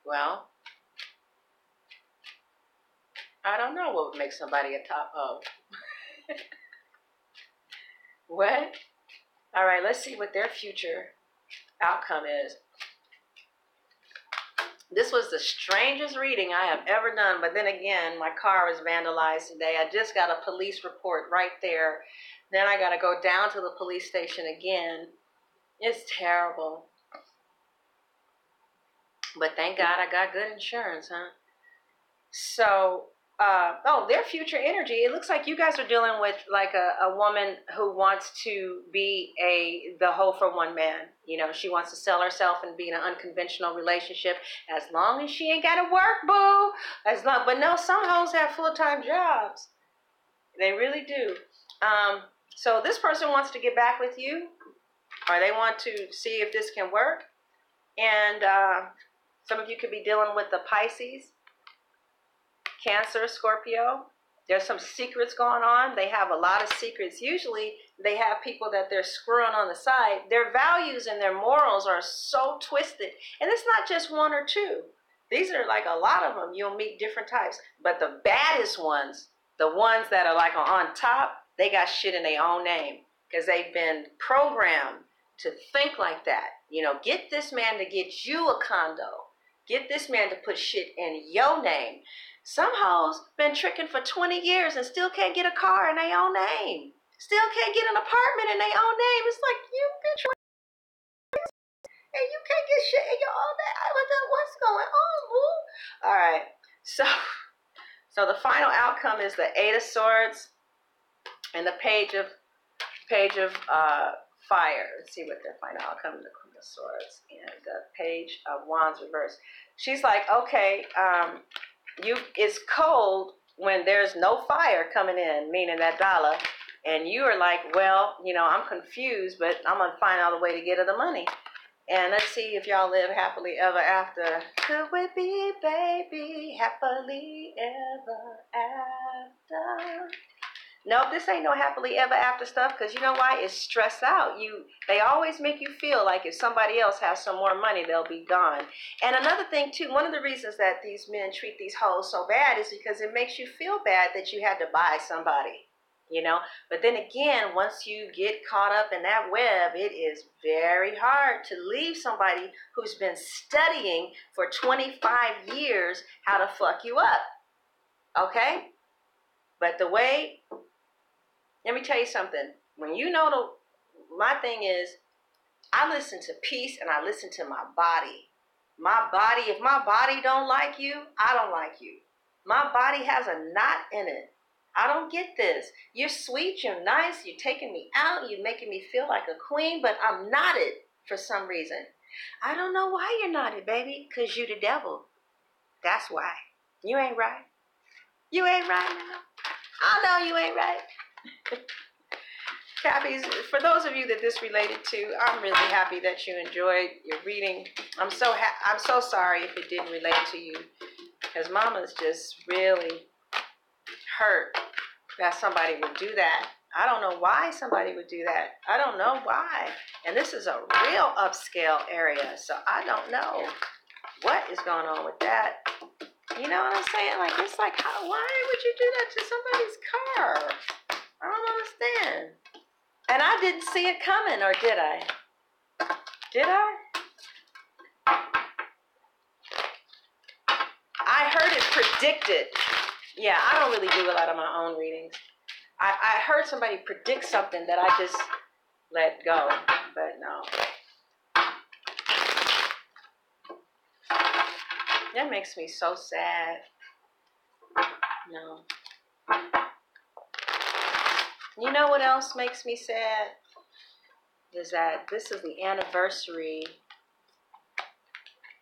well, I don't know what would make somebody a top hoe. What? All right, let's see what their future outcome is. This was the strangest reading I have ever done, but then again, my car was vandalized today. I just got a police report right there. Then I got to go down to the police station again. It's terrible. But thank God I got good insurance, huh? So, their future energy. It looks like you guys are dealing with like a woman who wants to be the hoe for one man. You know, she wants to sell herself and be in an unconventional relationship as long as she ain't got to work, boo. But no, some hoes have full-time jobs. They really do. So this person wants to get back with you, or they want to see if this can work. And some of you could be dealing with the Pisces, Cancer, Scorpio. There's some secrets going on. They have a lot of secrets. Usually they have people that they're screwing on the side. Their values and their morals are so twisted. And it's not just one or two. These are like a lot of them. You'll meet different types. But the baddest ones, the ones that are like on top, they got shit in their own name. Because they've been programmed to think like that. You know, get this man to get you a condo. Get this man to put shit in your name. Some hoes been tricking for 20 years and still can't get a car in their own name. Still can't get an apartment in their own name. It's like, you been tricking and you can't get shit in your own name. What's going on, boo? All right. So the final outcome is the Eight of Swords and the Page of Fire. Let's see what their final outcome is. The Queen of Swords and the Page of Wands reverse. She's like, okay, it's cold when there's no fire coming in, meaning that dollar, and you are like, well, you know, I'm confused, but I'm gonna find out a way to get her the money. And let's see if y'all live happily ever after. Could we be, baby, happily ever after? Nope, this ain't no happily ever after stuff, because you know why? It's stressed out. They always make you feel like if somebody else has some more money, they'll be gone. And another thing too, one of the reasons that these men treat these hoes so bad is because it makes you feel bad that you had to buy somebody, you know. But then again, once you get caught up in that web, it is very hard to leave somebody who's been studying for 25 years how to fuck you up. Okay? But let me tell you something. When you know my thing is, I listen to peace and I listen to my body. My body, if my body don't like you, I don't like you. My body has a knot in it. I don't get this. You're sweet, you're nice, you're taking me out, you're making me feel like a queen, but I'm knotted for some reason. I don't know why you're knotted, baby, because you the devil. That's why. You ain't right. You ain't right now. I know you ain't right. Cappies, for those of you that this related to, I'm really happy that you enjoyed your reading. I'm so sorry if it didn't relate to you, because Mama's just really hurt that somebody would do that. I don't know why somebody would do that. I don't know why. And this is a real upscale area, so I don't know what is going on with that. You know what I'm saying? Like, it's like, why would you do that to somebody's car? I don't understand. And I didn't see it coming, or did I? Did I? I heard it predicted. Yeah, I don't really do a lot of my own readings. I heard somebody predict something that I just let go, but no. That makes me so sad. No. You know what else makes me sad? Is that this is the anniversary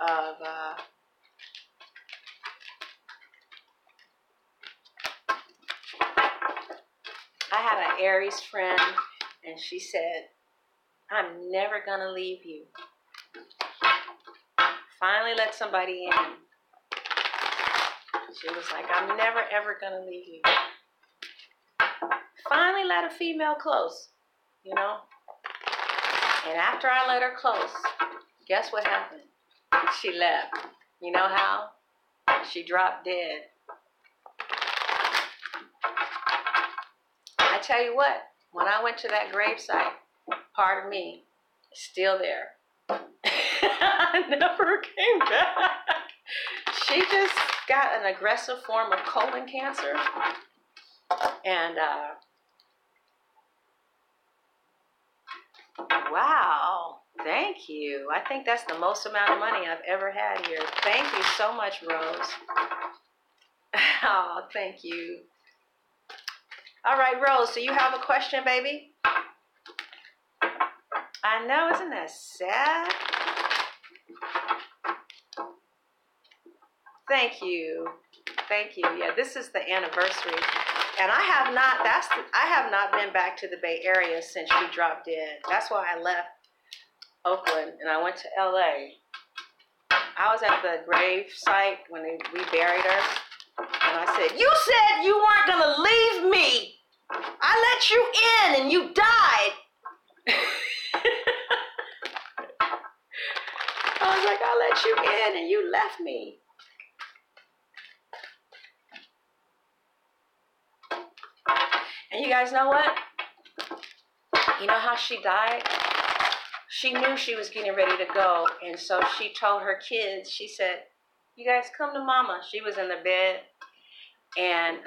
of I had an Aries friend, and she said, I'm never gonna leave you. Finally let somebody in. She was like, I'm never ever gonna leave you. Finally let a female close, you know? And after I let her close, guess what happened? She left. You know how? She dropped dead. I tell you what, when I went to that gravesite, part of me is still there. I never came back. She just got an aggressive form of colon cancer. And, wow, thank you. I think that's the most amount of money I've ever had here. Thank you so much, Rose. Oh, thank you. All right, Rose, do you have a question, baby? I know, isn't that sad? Thank you. Thank you. Yeah, this is the anniversary. And I have not been back to the Bay Area since she dropped dead. That's why I left Oakland and I went to LA. I was at the grave site when we buried her. And I said, you said you weren't going to leave me. I let you in and you died. I was like, I let you in and you left me. And you guys know what? You know how she died? She knew she was getting ready to go. And so she told her kids, she said, you guys come to mama. She was in the bed. And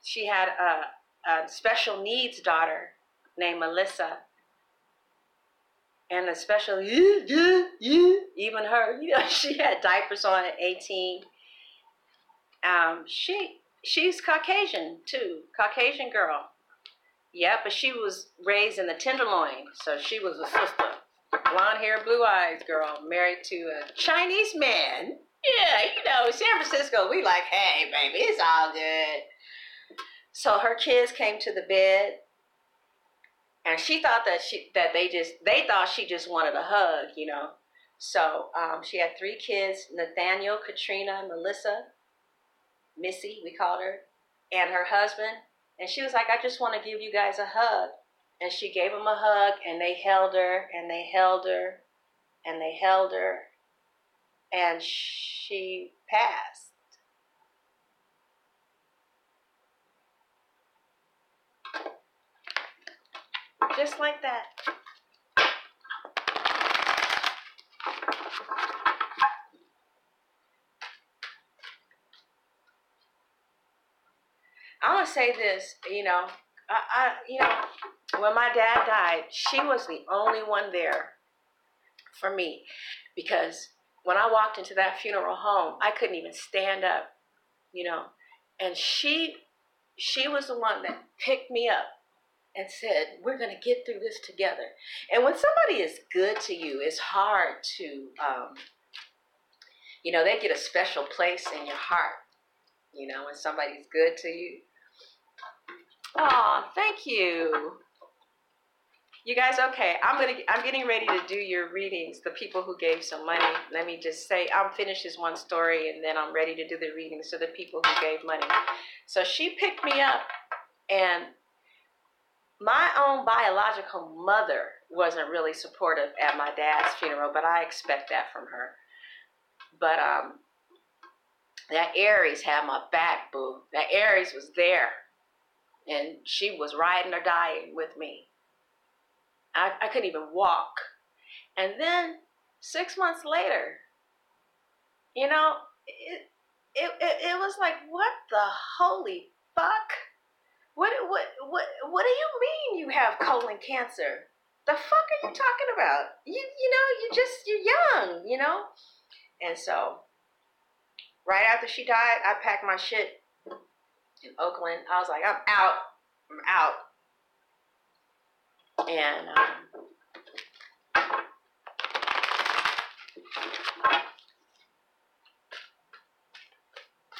she had a special needs daughter named Melissa. And the special, even her, you know, she had diapers on at 18. She's Caucasian too, Caucasian girl. Yeah, but she was raised in the Tenderloin, so she was a sister. Blonde hair, blue eyes girl, married to a Chinese man. Yeah, you know, San Francisco, we like, hey, baby, it's all good. So her kids came to the bed, and she thought they thought she just wanted a hug, you know. So she had 3 kids, Nathaniel, Katrina, Melissa, Missy, we called her, and her husband. And she was like, I just want to give you guys a hug. And she gave him a hug, and they held her, and they held her, and they held her, and she passed. Just like that. I want to say this, you know, when my dad died, she was the only one there for me, because when I walked into that funeral home, I couldn't even stand up, you know, and she was the one that picked me up and said, we're going to get through this together. And when somebody is good to you, it's hard to, you know, they get a special place in your heart, you know, when somebody's good to you. Oh, thank you. You guys, okay, I'm getting ready to do your readings, the people who gave some money. Let me just say, I'll finish this one story, and then I'm ready to do the readings to the people who gave money. So she picked me up, and my own biological mother wasn't really supportive at my dad's funeral, but I expect that from her. But that Aries had my back, boo. That Aries was there, and she was riding or dying with me. I couldn't even walk. And then 6 months later, you know, it was like, what the holy fuck? What do you mean you have colon cancer? The fuck are you talking about? You know, you're young, you know? And so, right after she died, I packed my shit in Oakland. I was like, I'm out. And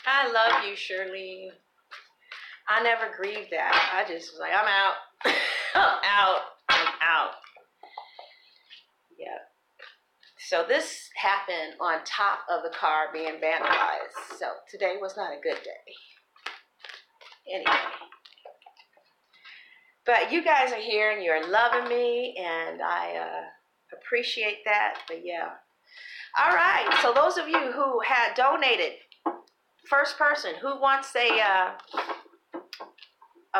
I love you, Shirley. I never grieved that. I just was like, I'm out. I'm out. Yeah. So this happened on top of the car being vandalized. So today was not a good day. Anyway. But you guys are here and you're loving me, and I appreciate that. But yeah. All right. So those of you who had donated, first person who wants a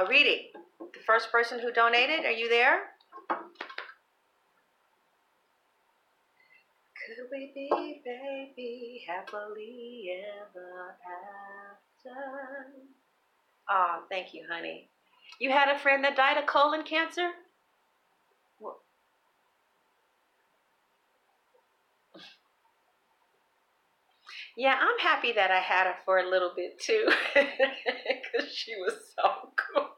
reading. The first person who donated, are you there? Could we be, baby, happily ever after? Oh, thank you, honey. You had a friend that died of colon cancer? Well, yeah, I'm happy that I had her for a little bit too, because she was so cool.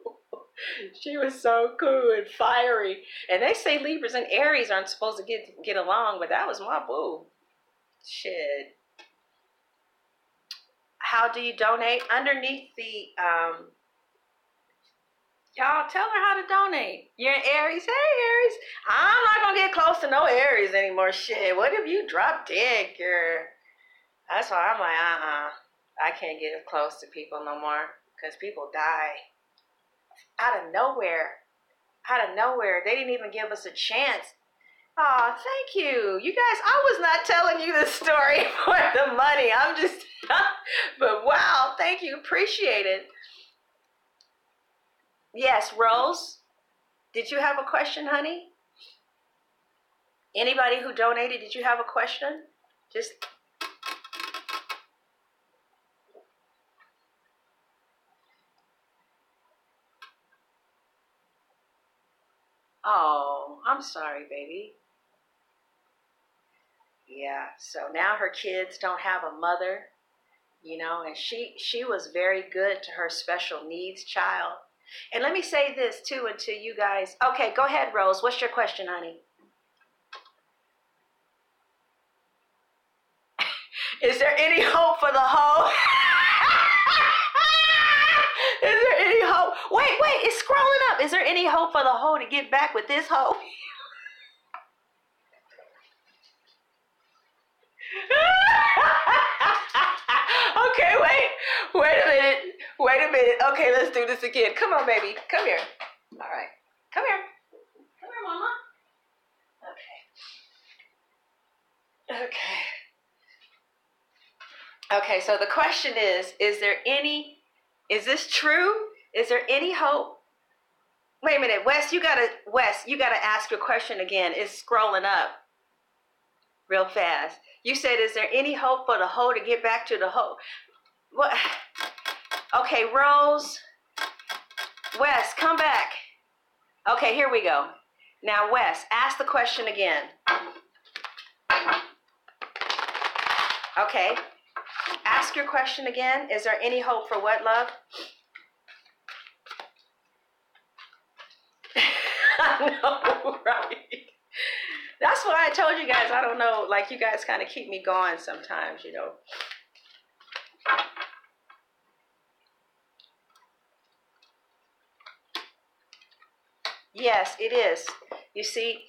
She was so cool and fiery. And they say Libras and Aries aren't supposed to get along, but that was my boo. Shit. How do you donate? Underneath the y'all tell her how to donate. You're an Aries. Hey, Aries. I'm not going to get close to no Aries anymore. Shit. What if you drop dead, girl? That's why I'm like, I can't get close to people no more, because people die. Out of nowhere. They didn't even give us a chance. Oh, thank you. You guys, I was not telling you the story for the money. I'm just, but wow, thank you. Appreciate it. Yes, Rose, did you have a question, honey? Anybody who donated, did you have a question? Just... Oh, I'm sorry, baby. Yeah, so now her kids don't have a mother, you know, and she was very good to her special needs child. And let me say this too, and to you guys. Okay, go ahead, Rose. What's your question, honey? Is there any hope for the hoe? Is there any hope? Wait, it's scrolling up. Is there any hope for the hoe to get back with this hoe? Okay, Wait a minute. Wait a minute. Okay, let's do this again. Come on, baby. Come here. All right. Come here. Come here, Mama. Okay. Okay, so the question is this true? Is there any hope? Wait a minute, Wes, you gotta ask your question again. It's scrolling up real fast. You said, is there any hope for the hoe to get back to the hoe? What? Okay, Rose, Wes, come back. Okay, here we go. Now, Wes, ask the question again. Okay, ask your question again. Is there any hope for what, love? I know, right? That's why I told you guys, I don't know, like you guys kind of keep me going sometimes, you know. Yes, it is. You see,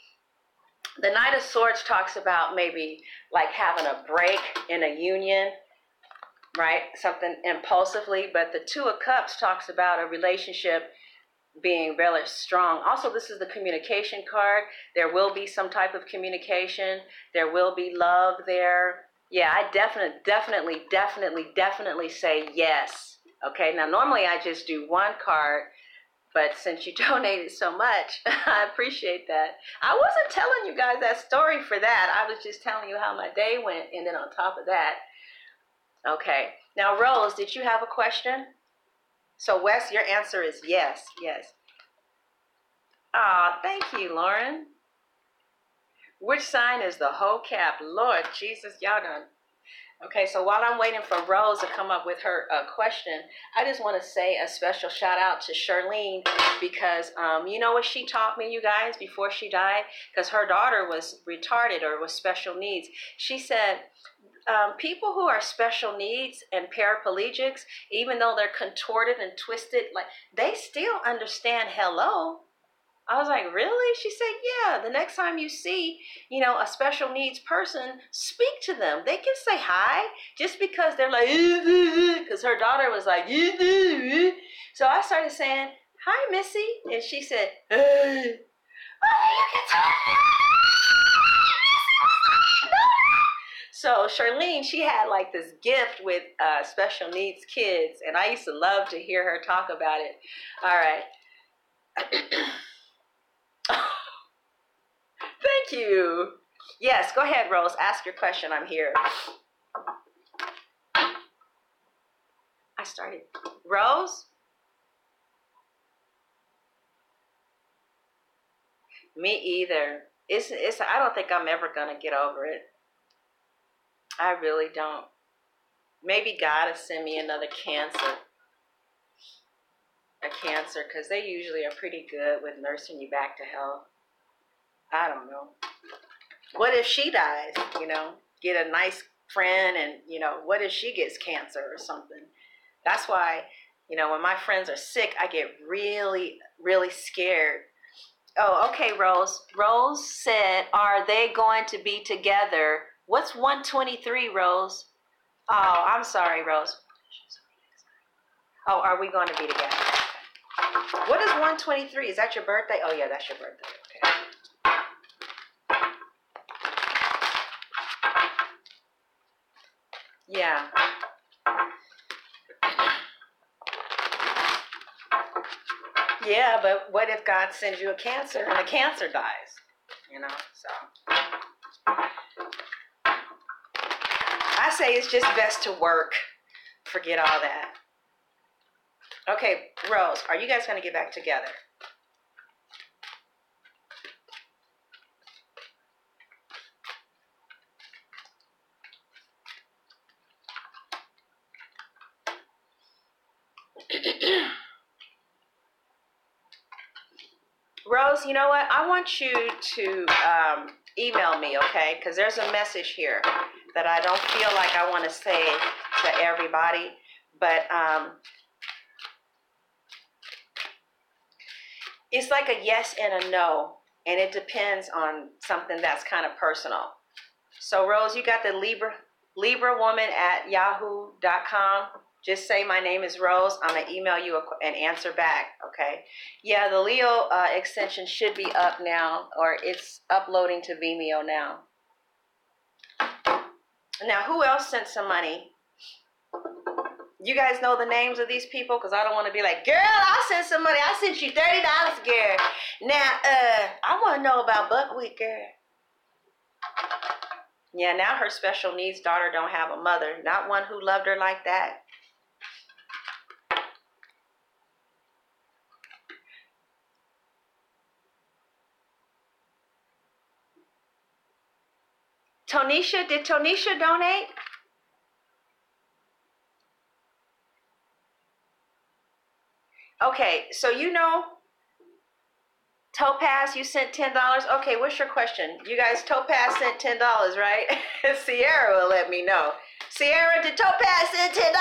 the Knight of Swords talks about maybe like having a break in a union, right? Something impulsively, but the Two of Cups talks about a relationship being really strong. Also, this is the communication card. There will be some type of communication. There will be love there. Yeah, I definitely say yes. Okay, now normally I just do one card, but since you donated so much, I appreciate that. I wasn't telling you guys that story for that. I was just telling you how my day went, and then on top of that. Okay, now Rose, did you have a question? So Wes, your answer is yes, yes. Ah, thank you, Lauren. Which sign is the whole cap? Lord Jesus, y'all done. Okay, so while I'm waiting for Rose to come up with her question, I just want to say a special shout out to Charlene because you know what she taught me, you guys, before she died? Because her daughter was retarded or was special needs. She said, people who are special needs and paraplegics, even though they're contorted and twisted, like they still understand hello. I was like, really? She said, yeah, the next time you see, you know, a special needs person, speak to them. They can say hi just because they're like, because her daughter was like, so I started saying, hi, Missy. And she said, hey, you can talk. So Charlene, she had like this gift with special needs kids, and I used to love to hear her talk about it. All right. Thank you. Yes, go ahead, Rose. Ask your question. I'm here. I started. Rose? Me either. It's I don't think I'm ever gonna get over it. I really don't. Maybe God will send me another cancer. A cancer, because they usually are pretty good with nursing you back to health. I don't know. What if she dies, you know? Get a nice friend and, you know, what if she gets cancer or something? That's why, you know, when my friends are sick, I get really, really scared. Oh, okay, Rose. Rose said, are they going to be together? What's 123, Rose? Oh, I'm sorry, Rose. Oh, are we going to be together? What is 123? Is that your birthday? Oh, yeah, that's your birthday. Okay. Yeah. Yeah, but what if God sends you a cancer and the cancer dies? You know, so. I say it's just best to work. Forget all that. Okay, Rose, are you guys going to get back together? Rose, you know what? I want you to email me, okay? Because there's a message here that I don't feel like I want to say to everybody. But it's like a yes and a no. And it depends on something that's kind of personal. So, Rose, you got the Libra? LibraWoman@yahoo.com. Just say my name is Rose. I'm going to email you an answer back, okay? Yeah, the Leo extension should be up now, or it's uploading to Vimeo now. Now, who else sent some money? You guys know the names of these people? Because I don't want to be like, girl, I sent some money. I sent you $30, girl. Now, I want to know about Buckwheat, girl. Yeah, now her special needs daughter don't have a mother. Not one who loved her like that. Tonisha, did Tonisha donate? Okay, so you know, Topaz, you sent $10. Okay, what's your question? You guys, Topaz sent $10, right? Sierra will let me know. Sierra, did Topaz send $10?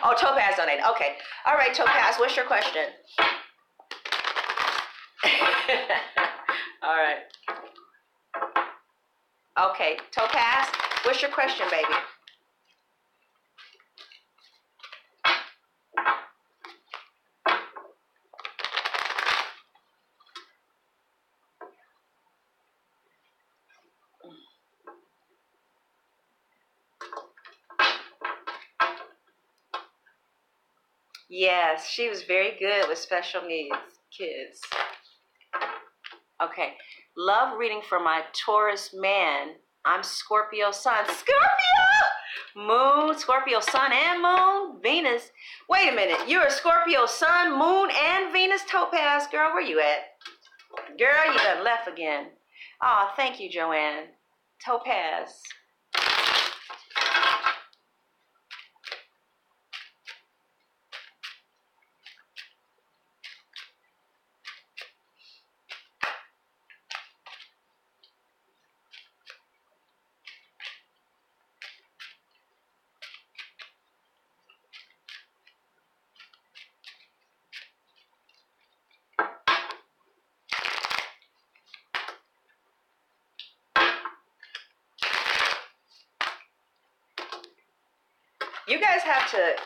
Oh, Topaz donated. Okay. All right, Topaz, what's your question? All right. Okay, Topaz, what's your question, baby? Yes, she was very good with special needs kids. Okay, love reading for my Taurus man. I'm Scorpio sun. Scorpio! Moon, Scorpio sun and moon, Venus. Wait a minute, you're a Scorpio sun, moon, and Venus, Topaz. Girl, where you at? Girl, you done left again. Oh, thank you, Joanne. Topaz. You guys have to...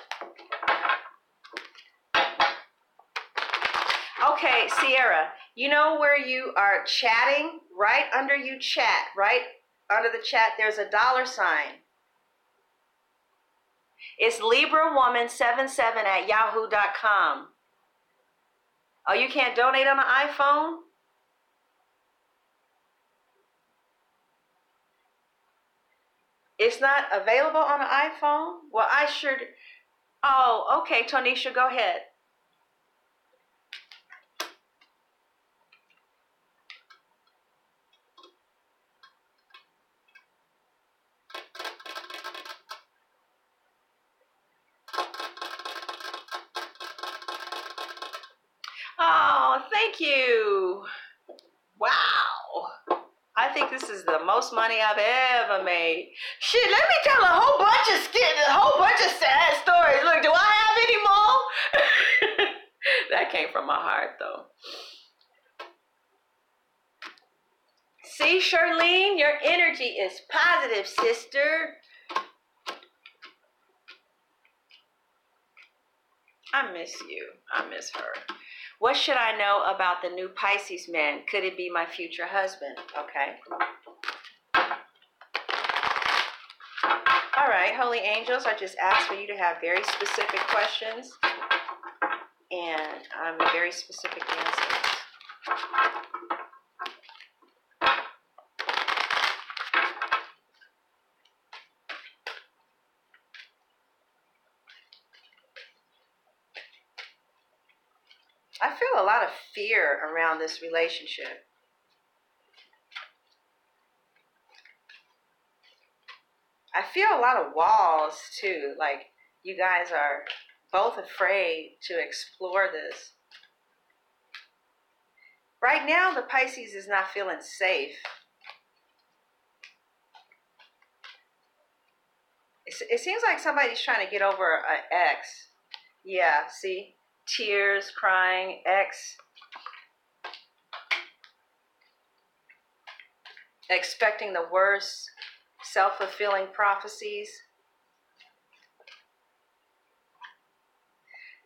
Okay, Sierra, you know where you are chatting? Right under you chat, right under the chat, there's a $sign. It's LibraWoman77@yahoo.com. Oh, you can't donate on an iPhone? It's not available on an iPhone? Well, I sure do. Oh, okay, Tonisha, go ahead. Oh, thank you. Wow. I think this is the most money I've ever made. Shit, let me tell a whole bunch of sad stories. Look, do I have any more? That came from my heart, though. See, Charlene, your energy is positive, sister. I miss you. I miss her. What should I know about the new Pisces man? Could it be my future husband? Okay. All right, holy angels, I just asked for you to have very specific questions and very specific answers. I feel a lot of fear around this relationship. I feel a lot of walls too, like you guys are both afraid to explore this. Right now, the Pisces is not feeling safe. It seems like somebody's trying to get over an ex. Yeah, see? Tears, crying, ex. Expecting the worst. self-fulfilling prophecies.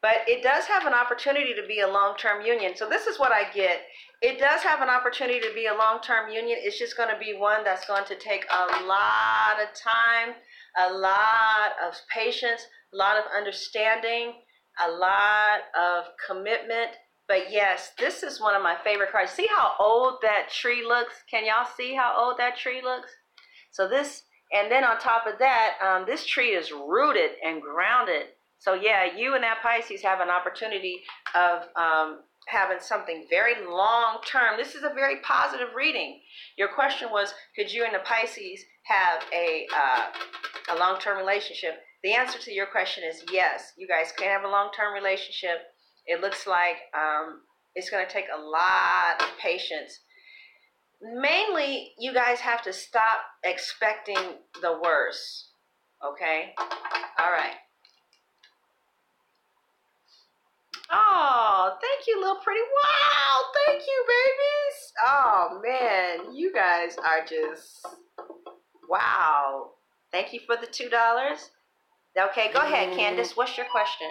But it does have an opportunity to be a long-term union. So this is what I get. It does have an opportunity to be a long-term union. It's just going to be one that's going to take a lot of time, a lot of patience, a lot of understanding, a lot of commitment. But yes, this is one of my favorite cards. See how old that tree looks? Can y'all see how old that tree looks? So this, and then on top of that, this tree is rooted and grounded. So yeah, you and that Pisces have an opportunity of having something very long term. This is a very positive reading. Your question was, could you and the Pisces have a long-term relationship? The answer to your question is yes. You guys can have a long-term relationship. It looks like it's going to take a lot of patience. Mainly, you guys have to stop expecting the worst. Okay? All right. Oh, thank you, little pretty. Wow, thank you, babies. Oh, man, you guys are just, wow. Thank you for the $2. Okay, go ahead, Candace. What's your question?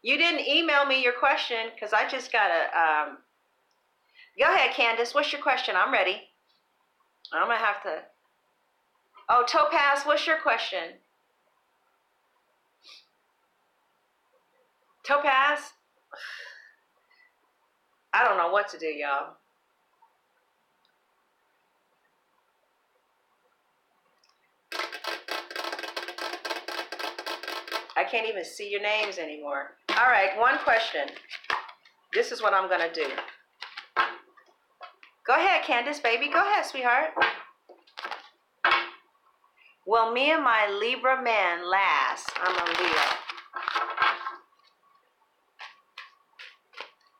You didn't email me your question because I just got to, go ahead, Candace. What's your question? I'm ready. I'm going to have to. Oh, Topaz, what's your question? Topaz? I don't know what to do, y'all. I can't even see your names anymore. All right, one question. This is what I'm going to do. Go ahead, Candace, baby. Go ahead, sweetheart. Will me and my Libra man last? I'm a Leo.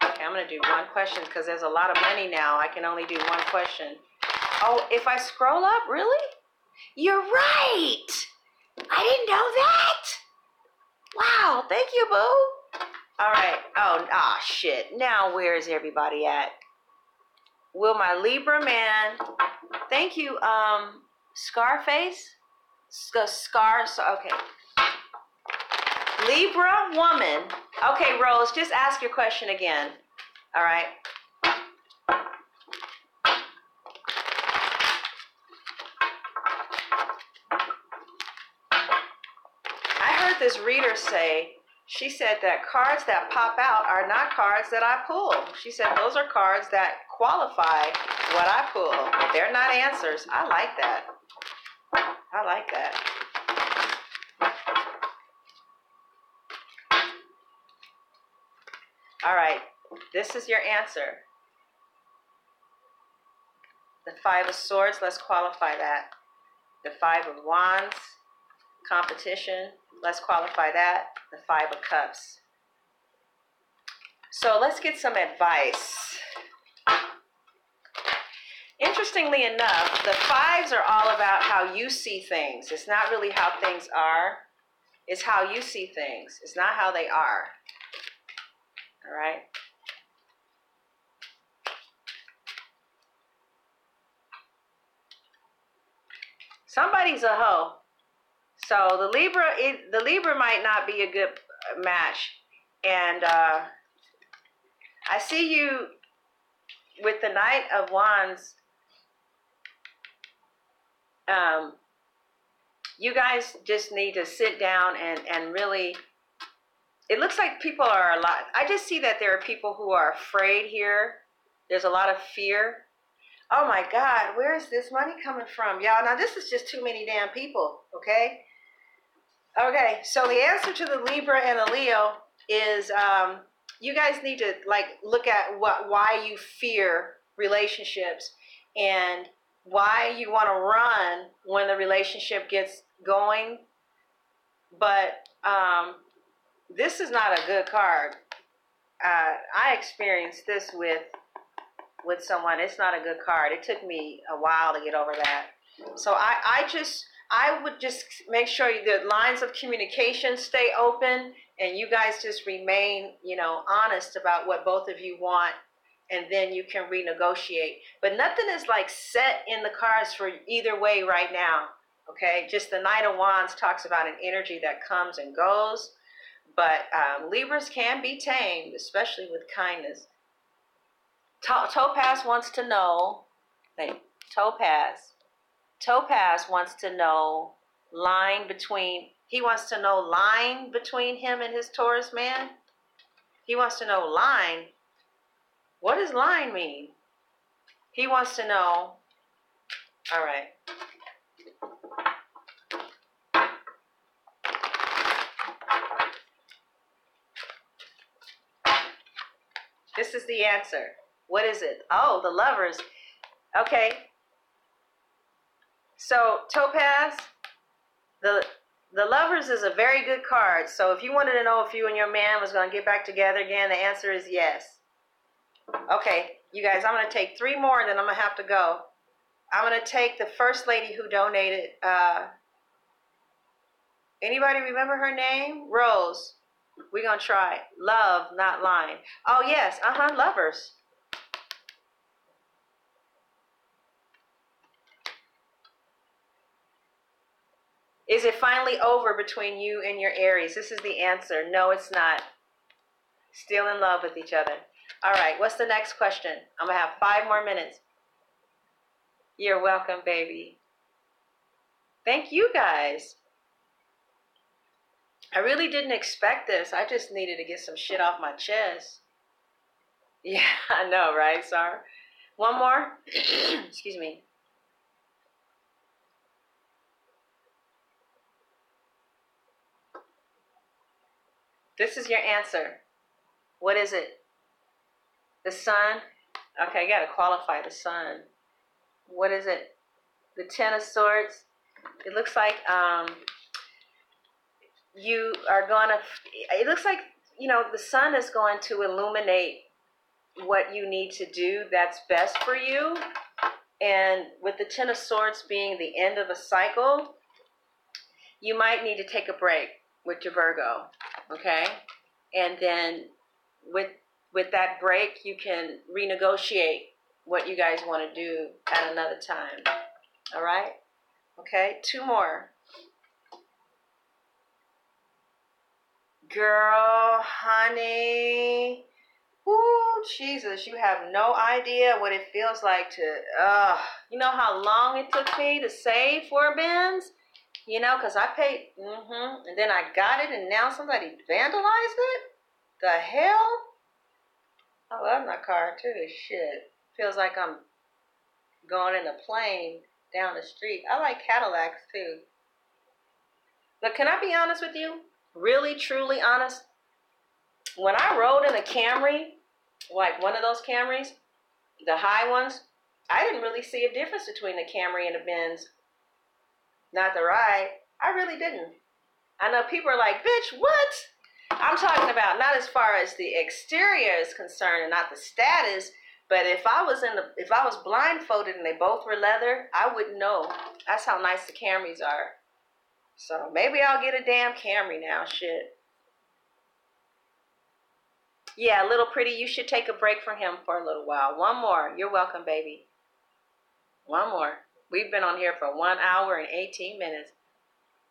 Okay, I'm going to do one question because there's a lot of money now. I can only do one question. Oh, if I scroll up, really? You're right. I didn't know that. Wow, thank you, boo. All right. Oh, shit. Now where is everybody at? Will my Libra man, thank you, Scarface? Okay. Libra woman. Okay, Rose, just ask your question again. All right. I heard this reader say, she said that cards that pop out are not cards that I pull. She said those are cards that qualify what I pull. But they're not answers. I like that. I like that. All right, this is your answer. The 5 of Swords, let's qualify that. The 5 of Wands, competition, let's qualify that. The 5 of Cups. So let's get some advice. Interestingly enough, the 5s are all about how you see things. It's not really how things are. It's how you see things. It's not how they are. All right? Somebody's a hoe. So the Libra might not be a good match. And I see you with the Knight of Wands. You guys just need to sit down and really, it looks like people are a lot, I just see that there are people who are afraid here. There's a lot of fear. Oh my God, where is this money coming from? Y'all, now this is just too many damn people, okay? Okay, so the answer to the Libra and the Leo is you guys need to look at why you fear relationships and why you want to run when the relationship gets going. But this is not a good card. I experienced this with someone. It's not a good card. It took me a while to get over that. So I would just make sure the lines of communication stay open and you guys just remain, honest about what both of you want and then you can renegotiate. But nothing is like set in the cards for either way right now. Okay, just the Knight of Wands talks about an energy that comes and goes, but Libras can be tamed, especially with kindness. Topaz wants to know, Topaz wants to know he wants to know line between him and his Taurus man. He wants to know line. What does line mean? He wants to know, all right. This is the answer. What is it? Oh, the Lovers. Okay. So Topaz, the Lovers is a very good card. So if you wanted to know if you and your man was going to get back together again, the answer is yes. Okay, you guys, I'm going to take 3 more and then I'm going to have to go. I'm going to take the first lady who donated. Anybody remember her name? Rose. We're going to try. Love, not line. Oh, yes. Lovers. Is it finally over between you and your Aries? This is the answer. No, it's not. Still in love with each other. All right, what's the next question? I'm going to have 5 more minutes. You're welcome, baby. Thank you, guys. I really didn't expect this. I just needed to get some shit off my chest. Yeah, I know, right, Sarah? One more? Excuse me. This is your answer. What is it? The Sun? Okay, I got to qualify the Sun. What is it? The Ten of Swords. It looks like you are going to, it looks like, you know, the Sun is going to illuminate what you need to do that's best for you. And with the Ten of Swords being the end of a cycle, you might need to take a break with your Virgo, okay? And then with that break, you can renegotiate what you guys want to do at another time, all right? Okay, 2 more. Girl, honey, ooh, Jesus, you have no idea what it feels like to, you know how long it took me to save for a Benz? You know, because I paid, and then I got it, and now somebody vandalized it? The hell? I love my car, too. Shit. Feels like I'm going in a plane down the street. I like Cadillacs, too. But can I be honest with you? Really, truly honest? When I rode in a Camry, like one of those Camrys, the high ones, I didn't really see a difference between the Camry and the Benz. Not the ride. I really didn't. I know people are like, bitch, what? I'm talking about not as far as the exterior is concerned and not the status, but if I was blindfolded and they both were leather, I wouldn't know. That's how nice the Camrys are. So maybe I'll get a damn Camry now, shit. Yeah, little pretty, you should take a break from him for a little while. 1 more. You're welcome, baby. 1 more. We've been on here for 1 hour and 18 minutes.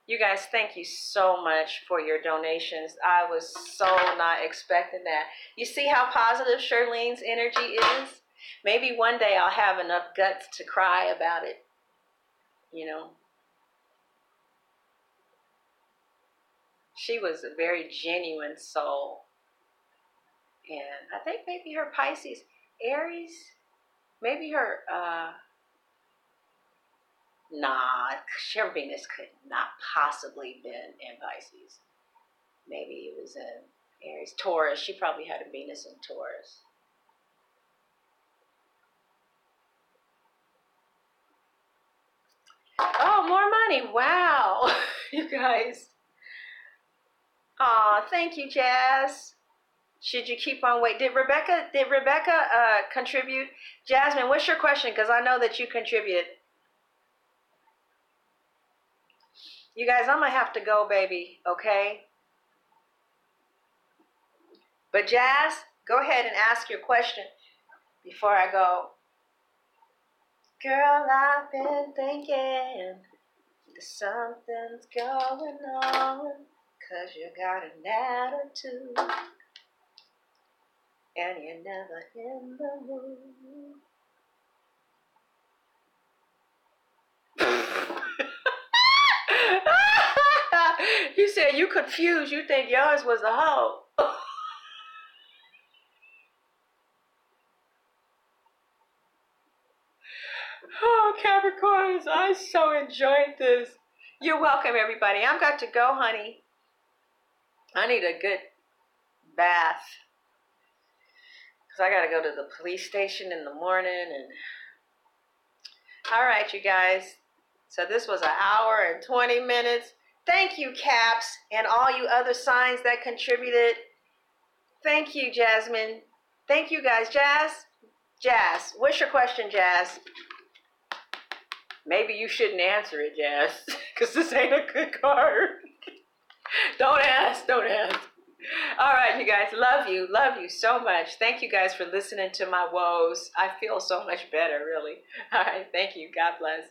You guys, thank you so much for your donations. I was so not expecting that. You see how positive Shirlene's energy is? Maybe one day I'll have enough guts to cry about it. You know? She was a very genuine soul. And I think maybe her Pisces, Aries, maybe her, her Venus could not possibly been in Pisces. Maybe it was in Aries. Taurus, she probably had a Venus in Taurus. Oh, more money. Wow. You guys. Aw, thank you, Jazz. Should you keep on waiting? Did Rebecca contribute? Jasmine, what's your question? Because I know that you contributed. You guys, I'm going to have to go, baby, okay? But Jazz, go ahead and ask your question. before I go, girl, I've been thinking that something's going on, 'cause you got an attitude and you're never in the mood. You said you confused. You think yours was a hoe. Oh, Capricorns, I so enjoyed this. You're welcome, everybody. I've got to go, honey. I need a good bath, because I got to go to the police station in the morning. And all right, you guys. So this was 1 hour and 20 minutes. Thank you, Caps, and all you other signs that contributed. Thank you, Jasmine. Thank you, guys. Jazz, what's your question, Jazz? Maybe you shouldn't answer it, Jazz, because this ain't a good card. Don't ask. All right, you guys, love you so much. Thank you guys for listening to my woes. I feel so much better, really. All right, thank you. God bless.